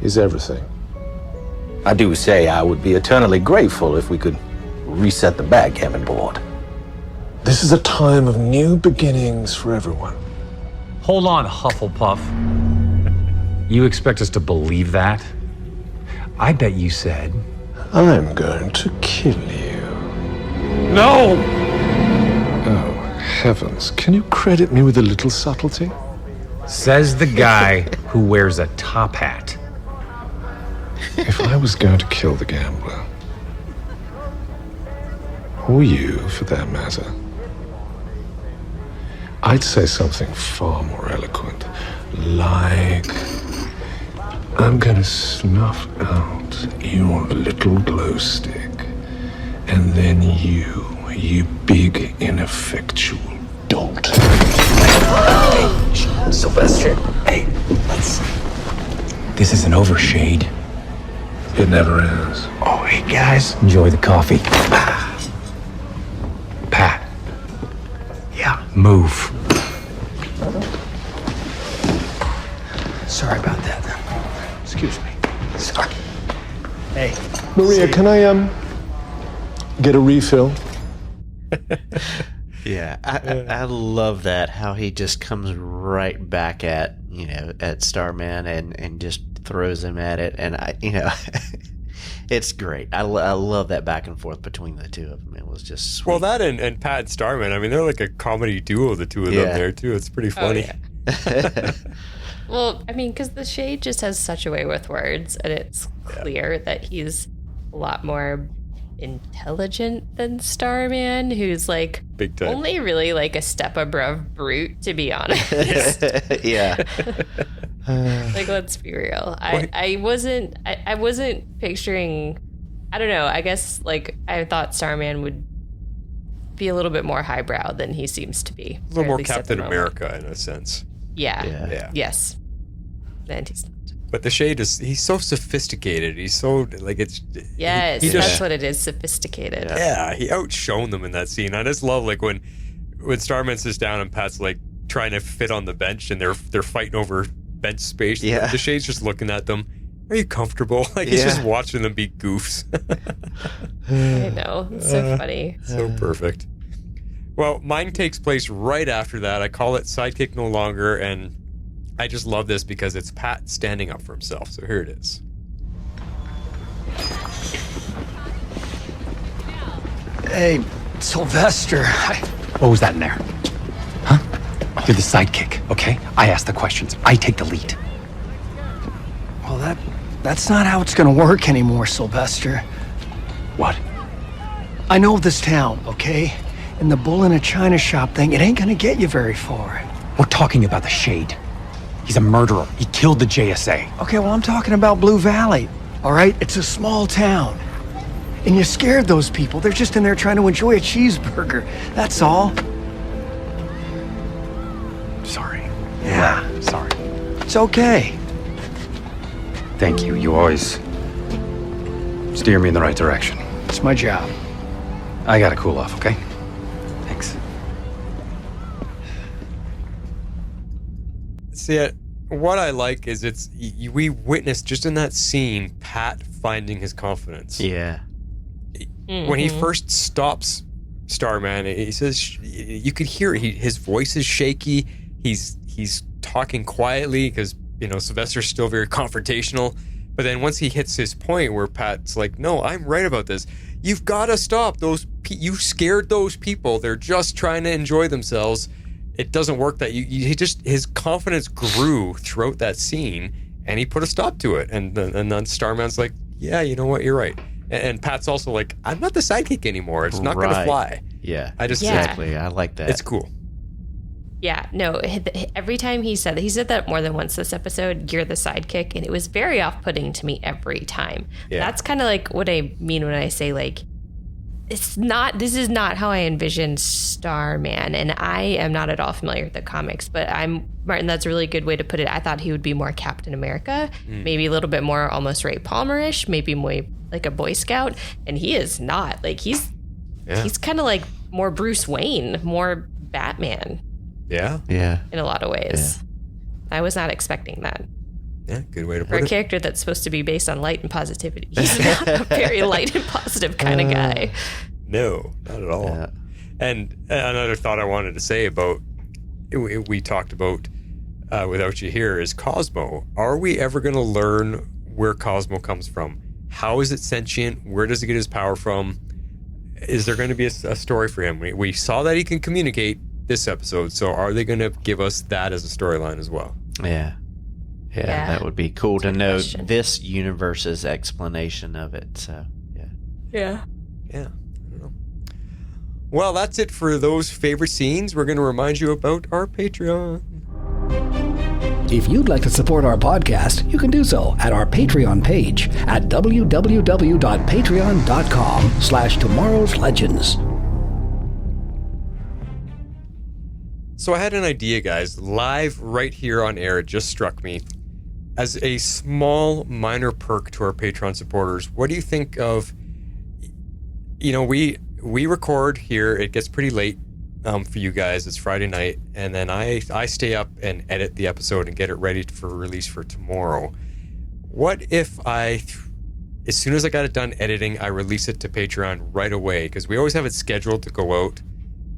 is everything. I do say I would be eternally grateful if we could reset the backgammon board. This is a time of new beginnings for everyone. Hold on, Hufflepuff. You expect us to believe that? I bet you said... I'm going to kill you. No! Oh, heavens. Can you credit me with a little subtlety? Says the guy who wears a top hat. If I was going to kill the gambler, or you for that matter, I'd say something far more eloquent, like, I'm gonna snuff out your little glow stick, and then you big ineffectual dolt. Hey, Sylvester. Hey, this isn't over, Shade. It never is. Oh, hey, guys. Enjoy the coffee. Pat. Yeah. Move. Sorry about that. Excuse me. Sorry. Hey. Maria, can I, get a refill? Yeah, I love that, how he just comes right back at, at Starman and just throws him at it. And, it's great. I love that back and forth between the two of them. It was just sweet. Well, that and Pat and Starman, I mean, they're like a comedy duo, the two of them there, too. It's pretty funny. Oh, yeah. Well, I mean, because the Shade just has such a way with words, and it's clear that he's a lot more intelligent than Starman, who's like big time. Only really like a step above Brute, to be honest. Yeah. Like, let's be real. I wasn't picturing, I don't know, I guess like I thought Starman would be a little bit more highbrow than he seems to be. A little more Captain America in a sense. Yeah. Yes. And he's not. But the Shade he's so sophisticated. He's so, like, it's... Yes, that's what it is, sophisticated. Yeah, he outshone them in that scene. I just love, like, when Starman sits down and Pat's, like, trying to fit on the bench and they're fighting over bench space. Yeah. The Shade's just looking at them. Are you comfortable? Like, he's just watching them be goofs. I know. It's so funny. So perfect. Well, mine takes place right after that. I call it Sidekick No Longer, and I just love this because it's Pat standing up for himself. So here it is. Hey, Sylvester. What was that in there? Huh? You're the sidekick, okay? I ask the questions. I take the lead. Well, that's not how it's gonna work anymore, Sylvester. What? I know this town, okay? And the bull in a china shop thing, it ain't gonna get you very far. We're talking about the Shade. He's a murderer. He killed the JSA. Okay, well, I'm talking about Blue Valley, all right? It's a small town. And you scared those people. They're just in there trying to enjoy a cheeseburger. That's all. Sorry. Yeah. Sorry. It's okay. Thank you. You always steer me in the right direction. It's my job. I gotta cool off, okay? Thanks. See, what I like is we witnessed just in that scene Pat finding his confidence. Yeah. When he first stops Starman, he says you could hear his voice is shaky. He's talking quietly because Sylvester's still very confrontational. But then once he hits his point where Pat's like, "No, I'm right about this. You've got to stop those. You scared those people. They're just trying to enjoy themselves." It doesn't work that his confidence grew throughout that scene, and he put a stop to it. And then Starman's like, "Yeah, you know what? You're right." And Pat's also like, "I'm not the sidekick anymore. It's not going to fly." Yeah, exactly. I like that. It's cool. Yeah, no, every time he said that more than once this episode, "You're the sidekick," and it was very off-putting to me every time. Yeah. That's kind of like what I mean when I say, like, this is not how I envisioned Starman, and I am not at all familiar with the comics, but Martin, that's a really good way to put it. I thought he would be more Captain America, maybe a little bit more almost Ray Palmer-ish, maybe more like a Boy Scout, and he is not. Like, he's kind of like more Bruce Wayne, more Batman. Yeah. In a lot of ways. Yeah. I was not expecting that. Yeah, good way to put it. For a character that's supposed to be based on light and positivity. He's not a very light and positive kind of guy. No, not at all. Yeah. And another thought I wanted to say about, we talked about without you here, is Cosmo. Are we ever going to learn where Cosmo comes from? How is it sentient? Where does it get his power from? Is there going to be a story for him? We saw that he can communicate this episode, so are they going to give us that as a storyline as well? Yeah, that would be cool to know this universe's explanation of it. So yeah. I don't know. Well, that's it for those favorite scenes. We're going to remind you about our Patreon. If you'd like to support our podcast, you can do so at our Patreon page at www.patreon.com/tomorrowslegends. So I had an idea, guys, live right here on air. It just struck me. As a small, minor perk to our Patreon supporters, what do you think of, we record here. It gets pretty late for you guys. It's Friday night. And then I stay up and edit the episode and get it ready for release for tomorrow. What if as soon as I got it done editing, I release it to Patreon right away? Because we always have it scheduled to go out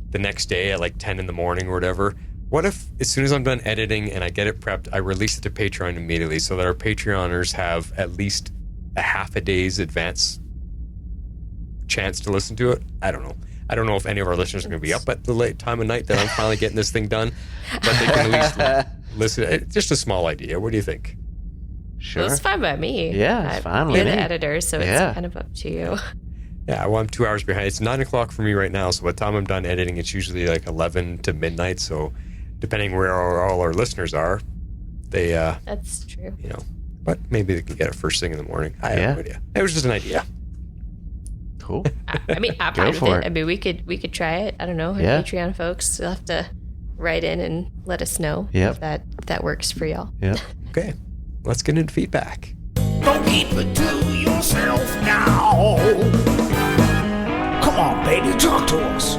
the next day at like 10 in the morning or whatever. What if as soon as I'm done editing and I get it prepped, I release it to Patreon immediately so that our Patreoners have at least a half a day's advance chance to listen to it? I don't know. I don't know if any of our listeners are going to be up at the late time of night that I'm finally getting this thing done, but they can at least listen. It's just a small idea. What do you think? Sure. Well, it's fine by me. Yeah, it's fine with me. You're the editor, so it's kind of up to you. Yeah, well, I'm 2 hours behind. It's 9 o'clock for me right now, so by the time I'm done editing, it's usually like 11 to midnight. So depending where all our listeners are, they... That's true. But maybe they can get it first thing in the morning. I have no idea. It was just an idea. Cool. I'm fine with it. I mean, we could try it. I don't know. Patreon folks, you'll have to write in and let us know if that works for y'all. Yeah. Okay. Let's get into feedback. Don't keep it to yourself now. Come on, baby, talk to us.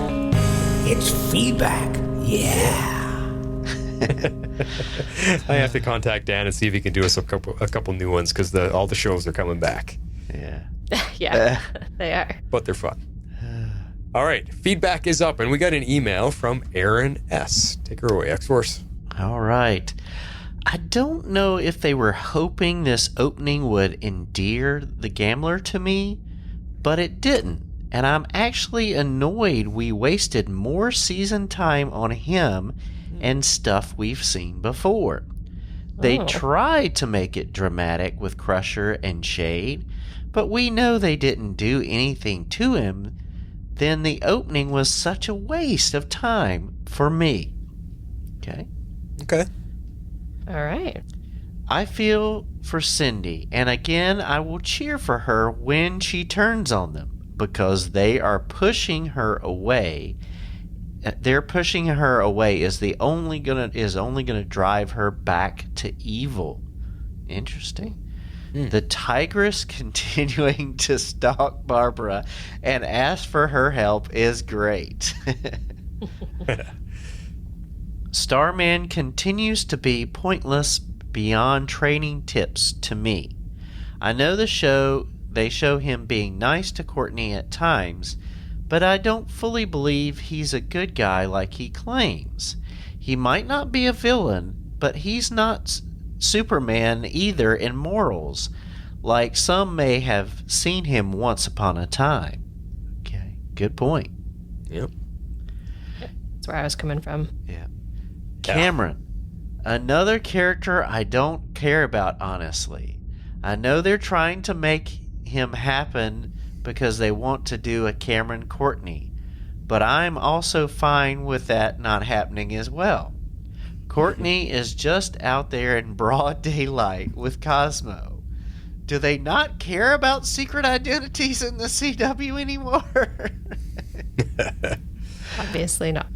It's feedback. Yeah. I have to contact Dan and see if he can do us a couple new ones because all the shows are coming back. Yeah, they are. But they're fun. All right, feedback is up, and we got an email from Aaron S. Take her away, X-Force. All right. I don't know if they were hoping this opening would endear the gambler to me, but it didn't. And I'm actually annoyed we wasted more season time on him and stuff we've seen before. They tried to make it dramatic with Crusher and Shade, but we know they didn't do anything to him. Then the opening was such a waste of time for me. Okay. All right. I feel for Cindy, and again, I will cheer for her when she turns on them, because they are pushing her away. They're pushing her away is only gonna drive her back to evil. Interesting. The Tigress continuing to stalk Barbara and ask for her help is great. Starman continues to be pointless beyond training tips to me. I know they show him being nice to Courtney at times, but I don't fully believe he's a good guy like he claims. He might not be a villain, but he's not Superman either in morals, like some may have seen him once upon a time. Okay, good point. Yep. That's where I was coming from. Yeah. Cameron, another character I don't care about, honestly. I know they're trying to make him happen because they want to do a Cameron Courtney, but I'm also fine with that not happening as well. Courtney is just out there in broad daylight with Cosmo. Do they not care about secret identities in the CW anymore? Obviously not.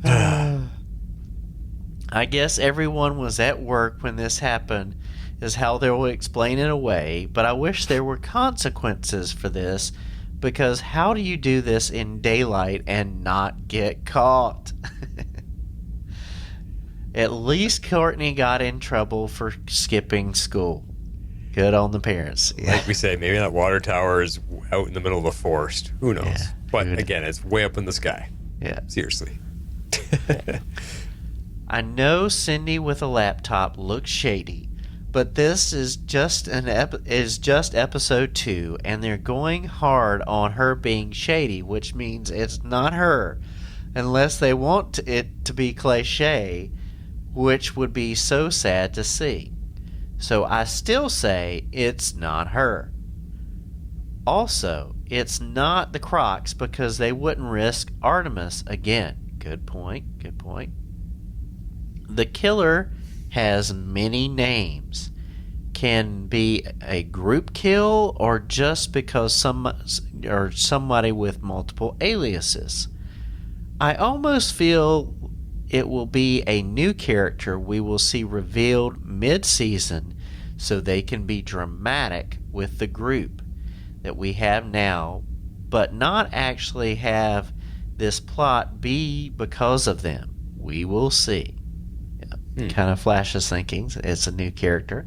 I guess everyone was at work when this happened, is how they will explain it away, but I wish there were consequences for this, because how do you do this in daylight and not get caught? At least Courtney got in trouble for skipping school. Good on the parents. Like we say, maybe that water tower is out in the middle of the forest. Who knows? Yeah, but again, it's way up in the sky. Yeah. Seriously. I know Cindy with a laptop looks shady, but this is just episode 2, and they're going hard on her being shady, which means it's not her, unless they want it to be cliche, which would be so sad to see. So I still say it's not her. Also, it's not the Crocks because they wouldn't risk Artemis again. Good point. The killer has many names. Can be a group kill or just because somebody with multiple aliases. I almost feel it will be a new character we will see revealed mid-season so they can be dramatic with the group that we have now, but not actually have this plot be because of them. We will see. Kind of flashes thinking. It's a new character.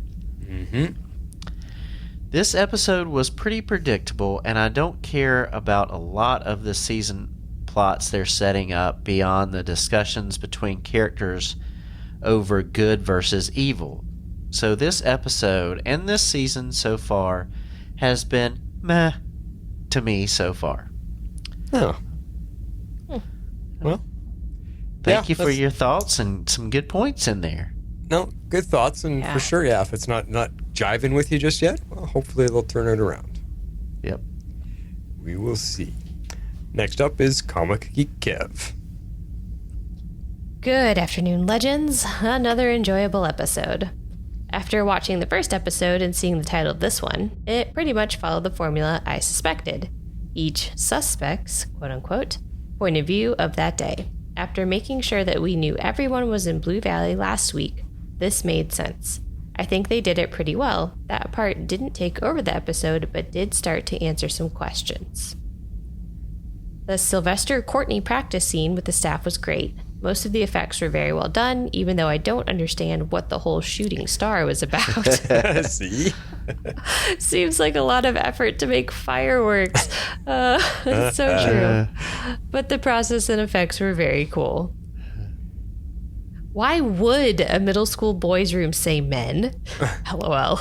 This episode was pretty predictable, and I don't care about a lot of the season plots they're setting up beyond the discussions between characters over good versus evil. So this episode and this season so far has been meh to me so far. Oh. Well, thank you for your thoughts and some good points in there. No, good thoughts, and for sure, if it's not jiving with you just yet, well, hopefully they'll turn it around. Yep. We will see. Next up is Comic Geek Kev. Good afternoon, Legends. Another enjoyable episode. After watching the first episode and seeing the title of this one, it pretty much followed the formula I suspected. Each suspect's, quote-unquote, point of view of that day. After making sure that we knew everyone was in Blue Valley last week, this made sense. I think they did it pretty well. That part didn't take over the episode, but did start to answer some questions. The Sylvester Courtney practice scene with the staff was great. Most of the effects were very well done, even though I don't understand what the whole shooting star was about. See? Seems like a lot of effort to make fireworks. It's so true. But the process and effects were very cool. Why would a middle school boys' room say men? LOL.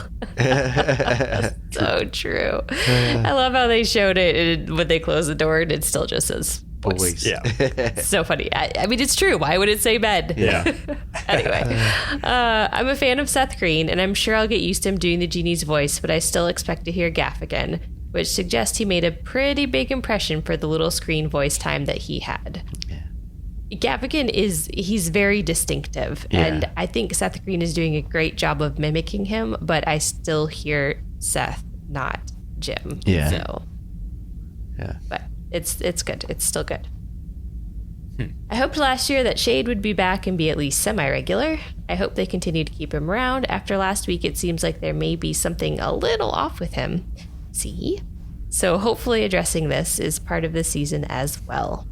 So true. I love how they showed it when they closed the door and it still just says Boys. Yeah. So funny. I mean, it's true. Why would it say men? Yeah. Anyway, I'm a fan of Seth Green, and I'm sure I'll get used to him doing the genie's voice, but I still expect to hear Gaffigan, which suggests he made a pretty big impression for the little screen voice time that he had. Gaffigan he's very distinctive, and I think Seth Green is doing a great job of mimicking him, but I still hear Seth, not Jim. Yeah. So, but it's good. It's still good. I hoped last year that Shade would be back and be at least semi-regular. I hope they continue to keep him around. After last week, it seems like there may be something a little off with him. See? So hopefully addressing this is part of the season as well.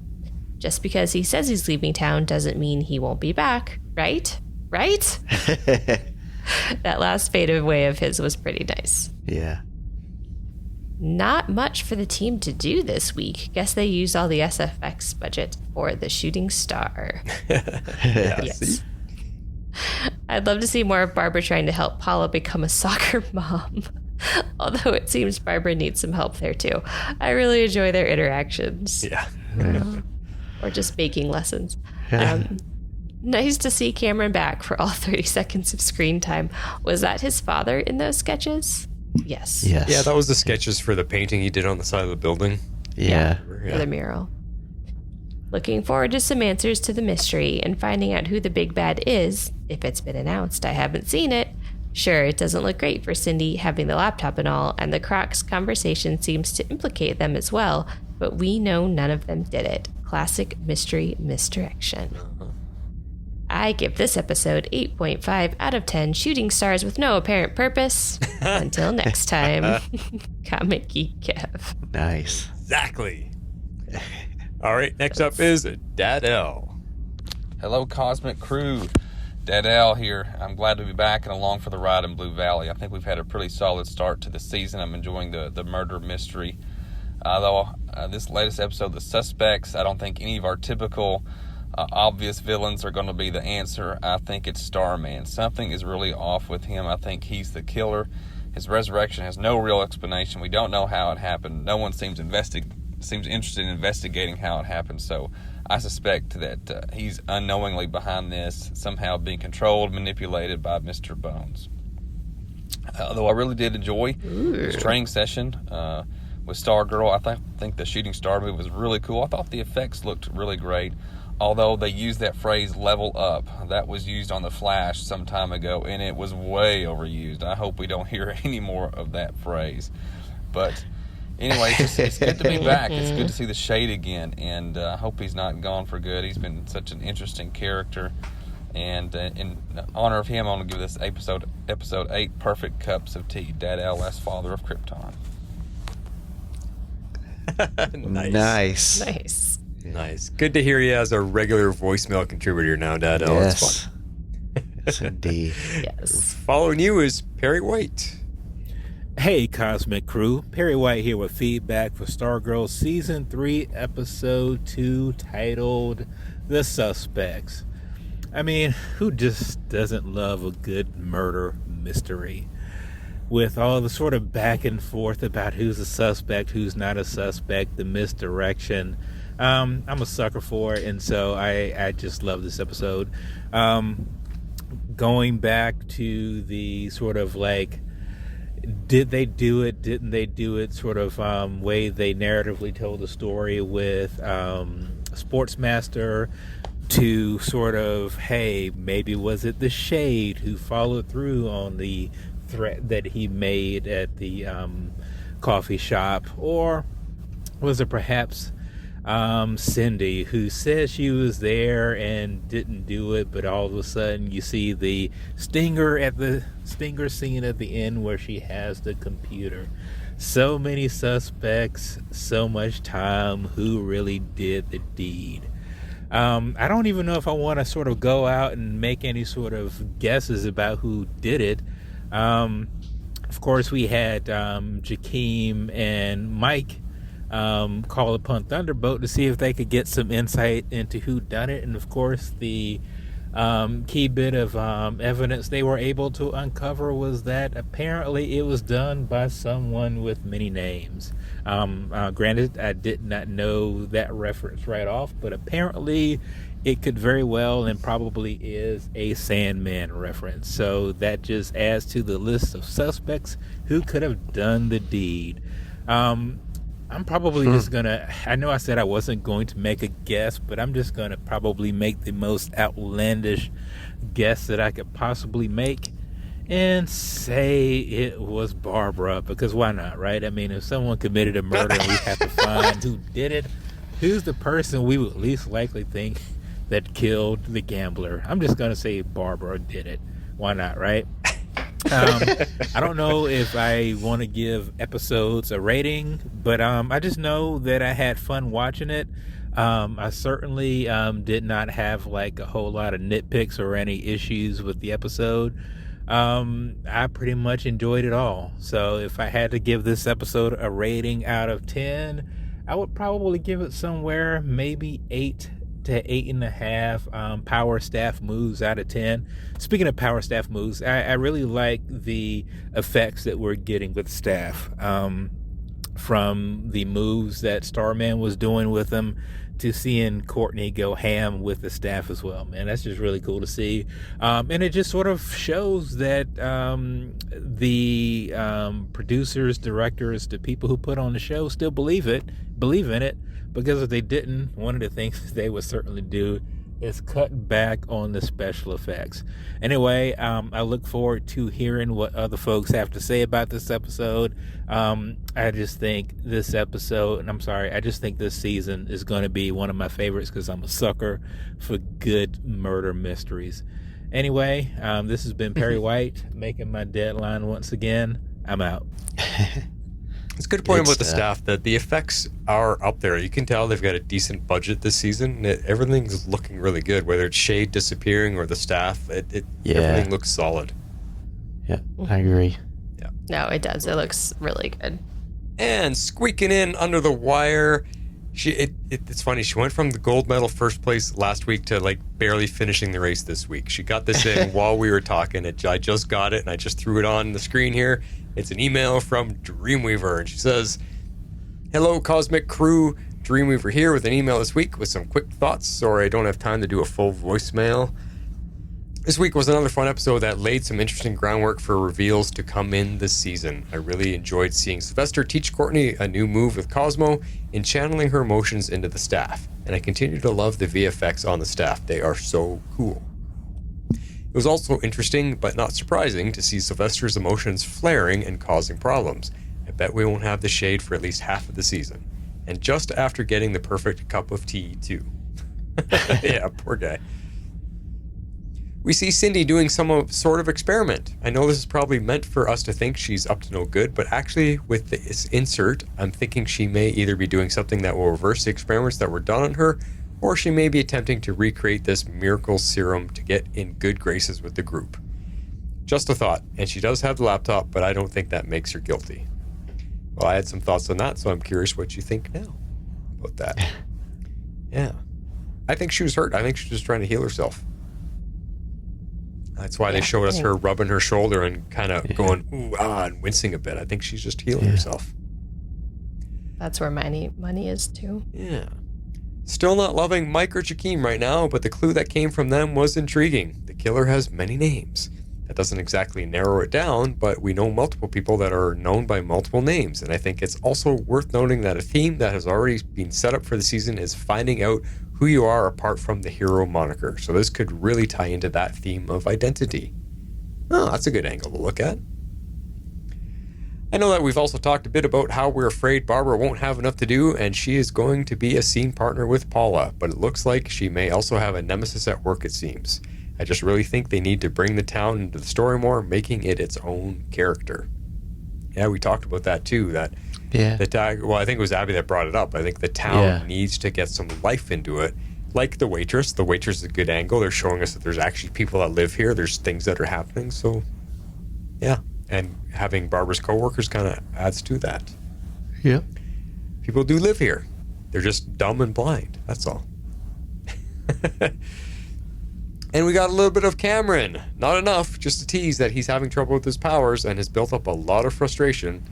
Just because he says he's leaving town doesn't mean he won't be back, right? Right? That last fade away of his was pretty nice. Yeah. Not much for the team to do this week. Guess they used all the SFX budget for the shooting star. Yes. I'd love to see more of Barbara trying to help Paula become a soccer mom. Although it seems Barbara needs some help there too. I really enjoy their interactions. Yeah. Or just baking lessons. Nice to see Cameron back for all 30 seconds of screen time. Was that his father in those sketches? Yes. Yeah, that was the sketches for the painting he did on the side of the building. Yeah. For the mural. Looking forward to some answers to the mystery and finding out who the big bad is, if it's been announced. I haven't seen it. Sure, it doesn't look great for Cindy having the laptop and all, and the Crocs conversation seems to implicate them as well, but we know none of them did it. Classic mystery misdirection. I give this episode 8.5 out of 10 shooting stars with no apparent purpose. Until next time, Comic Geek Kev. Nice. Exactly. All right, next up is Dad L. Hello, Cosmic Crew. Dad L here. I'm glad to be back and along for the ride in Blue Valley. I think we've had a pretty solid start to the season. I'm enjoying the murder mystery. Though this latest episode, the suspects, I don't think any of our typical obvious villains are going to be the answer. I think it's Starman. Something is really off with him. I think he's the killer. His resurrection has no real explanation. We don't know how it happened. No one seems interested in investigating how it happened. So I suspect that he's unknowingly behind this, somehow being controlled, manipulated by Mr. Bones. Though I really did enjoy his training session with Stargirl. I think the shooting star move was really cool. I thought the effects looked really great. Although they used that phrase level up. That was used on The Flash some time ago, and it was way overused. I hope we don't hear any more of that phrase. But anyway, it's good to be back. It's good to see the Shade again, and I hope he's not gone for good. He's been such an interesting character. And in honor of him, I'm going to give this episode 8 perfect cups of tea. Dad L.S., father of Krypton. Nice. Good to hear you as a regular voicemail contributor now, Dad. Oh, yes. It's fun. Yes, indeed. Yes. Following you is Perry White. Hey, Cosmic Crew. Perry White here with feedback for Stargirl Season 3, Episode 2, titled The Suspects. I mean, who just doesn't love a good murder mystery? With all the sort of back and forth about who's a suspect, who's not a suspect, the misdirection. I'm a sucker for it, and so I just love this episode. Going back to the sort of like, did they do it, didn't they do it sort of way they narratively told the story with Sportsmaster, to sort of, hey, maybe was it the Shade who followed through on the threat that he made at the coffee shop, or was it perhaps Cindy, who says she was there and didn't do it, but all of a sudden you see the stinger scene at the end where she has the computer. So many suspects, so much time. Who really did the deed? I don't even know if I want to sort of go out and make any sort of guesses about who did it. Of course, we had Jakeem and Mike call upon Thunderbolt to see if they could get some insight into who done it, and of course the key bit of evidence they were able to uncover was that apparently it was done by someone with many names. Granted, I did not know that reference right off, but apparently it could very well and probably is a Sandman reference. So that just adds to the list of suspects who could have done the deed. I'm probably just gonna, I know I said I wasn't going to make a guess, but I'm just gonna probably make the most outlandish guess that I could possibly make and say it was Barbara, because why not, right? I mean, if someone committed a murder and we have to find who did it, who's the person we would least likely think that killed the gambler? I'm just gonna say Barbara did it. Why not, right? I don't know if I want to give episodes a rating, but I just know that I had fun watching it. I certainly did not have like a whole lot of nitpicks or any issues with the episode. I pretty much enjoyed it all. So if I had to give this episode a rating out of 10, I would probably give it somewhere maybe 8 to 8.5 power staff moves out of 10. Speaking of power staff moves, I really like the effects that we're getting with staff, from the moves that Starman was doing with them to seeing Courtney go ham with the staff as well. Man, that's just really cool to see. And it just sort of shows that the producers, directors, the people who put on the show still believe in it. Because if they didn't, one of the things they would certainly do is cut back on the special effects. Anyway, I look forward to hearing what other folks have to say about this episode. I just think this episode, and I'm sorry, I just think this season is going to be one of my favorites because I'm a sucker for good murder mysteries. Anyway, this has been Perry White making my deadline once again. I'm out. It's a good point about the staff that the effects are up there. You can tell they've got a decent budget this season. Everything's looking really good, whether it's shade disappearing or the staff. Everything looks solid. Yeah, I agree. Yeah. No, it does. It looks really good. And squeaking in under the wire, it's funny. She went from the gold medal first place last week to like barely finishing the race this week. She got this in while we were talking. I just got it and I just threw it on the screen here. It's an email from Dreamweaver, and she says, "Hello, Cosmic Crew. Dreamweaver here with an email this week with some quick thoughts. Sorry I don't have time to do a full voicemail. This week was another fun episode that laid some interesting groundwork for reveals to come in this season. I really enjoyed seeing Sylvester teach Courtney a new move with Cosmo in channeling her emotions into the staff, and I continue to love the VFX on the staff. They are so cool. It was also interesting, but not surprising, to see Sylvester's emotions flaring and causing problems. I bet we won't have the shade for at least half of the season. And just after getting the perfect cup of tea, too." Yeah, poor guy. We see Cindy doing some sort of experiment. I know this is probably meant for us to think she's up to no good, but actually with this insert, I'm thinking she may either be doing something that will reverse the experiments that were done on her, or she may be attempting to recreate this miracle serum to get in good graces with the group. Just a thought, and she does have the laptop, but I don't think that makes her guilty. Well, I had some thoughts on that, so I'm curious what you think now about that. Yeah. I think she was hurt. I think she was just trying to heal herself. That's why they showed us her rubbing her shoulder and kind of going, ooh, ah, and wincing a bit. I think she's just healing herself. That's where money is, too. Yeah. Still not loving Mike or Jakeem right now, but the clue that came from them was intriguing. The killer has many names. That doesn't exactly narrow it down, but we know multiple people that are known by multiple names, and I think it's also worth noting that a theme that has already been set up for the season is finding out who you are apart from the hero moniker. So this could really tie into that theme of identity. Oh, that's a good angle to look at. I know that we've also talked a bit about how we're afraid Barbara won't have enough to do, and she is going to be a scene partner with Paula, but it looks like she may also have a nemesis at work, it seems. I just really think they need to bring the town into the story more, making it its own character. Yeah, we talked about that too, that well, I think it was Abby that brought it up. I think the town needs to get some life into it. Like the waitress. The waitress is a good angle. They're showing us that there's actually people that live here. There's things that are happening. So, yeah. And having Barbara's coworkers kind of adds to that. Yeah. People do live here. They're just dumb and blind. That's all. And we got a little bit of Cameron. Not enough, just a tease that he's having trouble with his powers and has built up a lot of frustration.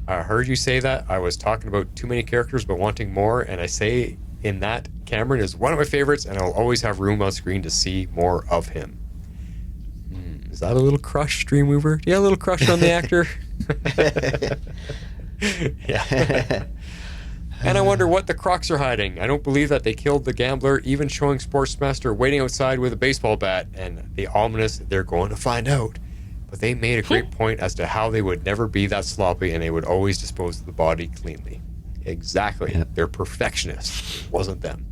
I heard you say that. I was talking about too many characters but wanting more, and I say in that Cameron is one of my favorites, and I'll always have room on screen to see more of him. Is that a little crush, Dreamweaver? Do you have a little crush on the actor? Yeah. And I wonder what the Crocks are hiding. I don't believe that they killed the gambler, even showing Sportsmaster waiting outside with a baseball bat, and the ominous, they're going to find out. But they made a great point as to how they would never be that sloppy, and they would always dispose of the body cleanly. Exactly. Yep. They're perfectionists. It wasn't them.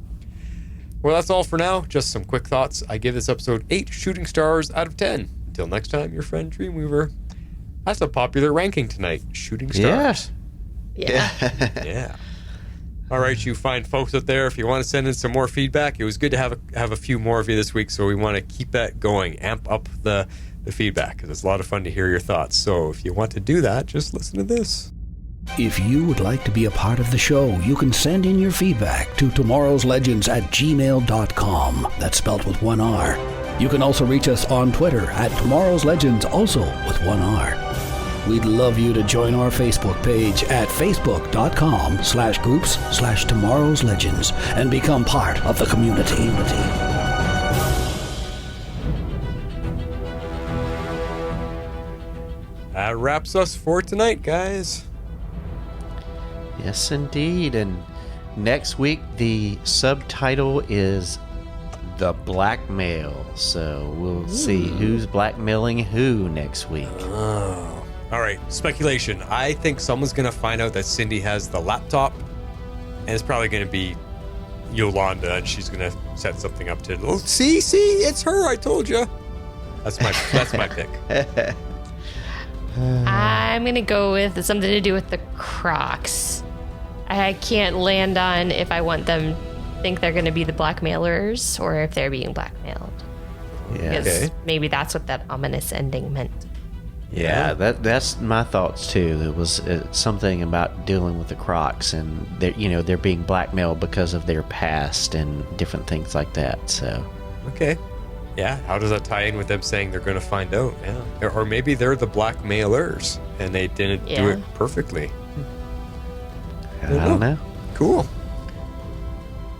Well, that's all for now. Just some quick thoughts. I give this episode 8 shooting stars out of 10. Until next time, your friend Dreamweaver. That's a popular ranking tonight. Shooting stars. Yeah. Yeah. All right, you fine folks out there, if you want to send in some more feedback, it was good to have a few more of you this week, so we want to keep that going, amp up the feedback, because it's a lot of fun to hear your thoughts. So if you want to do that, just listen to this. If you would like to be a part of the show, you can send in your feedback to tomorrowslegends@gmail.com. That's spelled with one R. You can also reach us on Twitter @tomorrowslegends, also with one R. We'd love you to join our Facebook page at facebook.com/groups/tomorrowslegends and become part of the community. That wraps us for tonight, guys. Yes, indeed. And next week, the subtitle is The Blackmail. So we'll see who's blackmailing who next week. Oh. All right, speculation. I think someone's going to find out that Cindy has the laptop, and it's probably going to be Yolanda, and she's going to set something up to, oh, see, it's her, I told you. That's my pick. I'm going to go with something to do with the Crocks. I can't land on if I want them to think they're going to be the blackmailers or if they're being blackmailed. Yeah. Because maybe that's what that ominous ending meant. Yeah, that's my thoughts too. It was something about dealing with the Crocks, and they're being blackmailed because of their past and different things like that. So, okay, yeah. How does that tie in with them saying they're going to find out? Yeah, or maybe they're the blackmailers and they didn't do it perfectly. I don't know. Cool.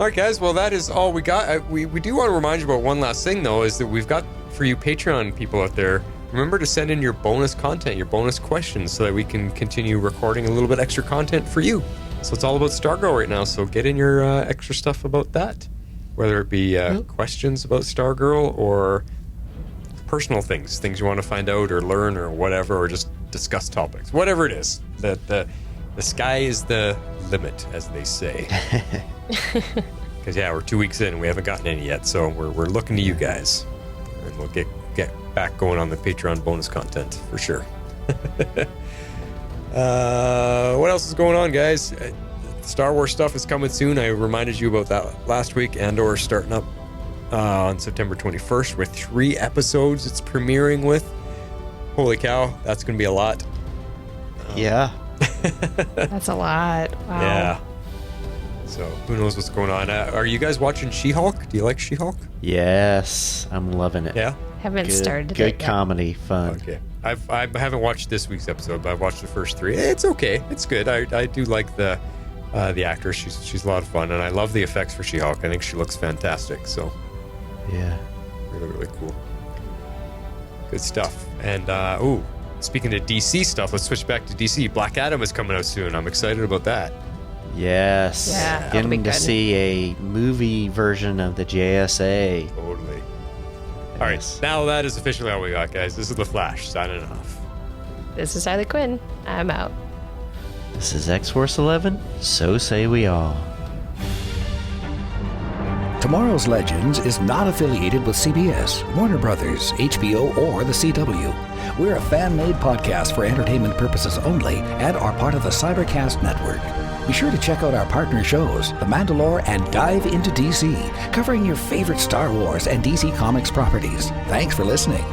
All right, guys. Well, that is all we got. We do want to remind you about one last thing, though, is that we've got for you Patreon people out there. Remember to send in your bonus content, your bonus questions, so that we can continue recording a little bit extra content for you. So it's all about Stargirl right now, so get in your extra stuff about that. Whether it be questions about Stargirl or personal things you want to find out or learn or whatever, or just discuss topics. Whatever it is. The sky is the limit, as they say. Because, we're 2 weeks in and we haven't gotten any yet, so we're looking to you guys. And we'll get back going on the Patreon bonus content for sure. What else is going on, guys? Star Wars stuff is coming soon. I reminded you about that last week. Andor starting up on September 21st with 3 episodes it's premiering with. Holy cow, that's going to be a lot. Yeah. That's a lot. Wow. Yeah. So who knows what's going on. Are you guys watching She-Hulk? Do you like She-Hulk? Yes, I'm loving it. Yeah? Haven't started it Good yet. comedy, fun. Okay. I haven't watched this week's episode, but I've watched the first 3. It's okay. It's good. I do like the actress. She's a lot of fun, and I love the effects for She-Hulk. I think she looks fantastic. So yeah, really, really cool. Good stuff. And speaking of DC stuff, let's switch back to DC. Black Adam is coming out soon. I'm excited about that. Yes. Yeah, getting to see a movie version of the JSA. Totally. All right, now that is officially all we got, guys. This is The Flash, signing off. This is Harley Quinn. I'm out. This is X-Force 11. So say we all. Tomorrow's Legends is not affiliated with CBS, Warner Brothers, HBO, or the CW. We're a fan-made podcast for entertainment purposes only and are part of the Cybercast Network. Be sure to check out our partner shows, The Mandalore and Dive into DC, covering your favorite Star Wars and DC Comics properties. Thanks for listening.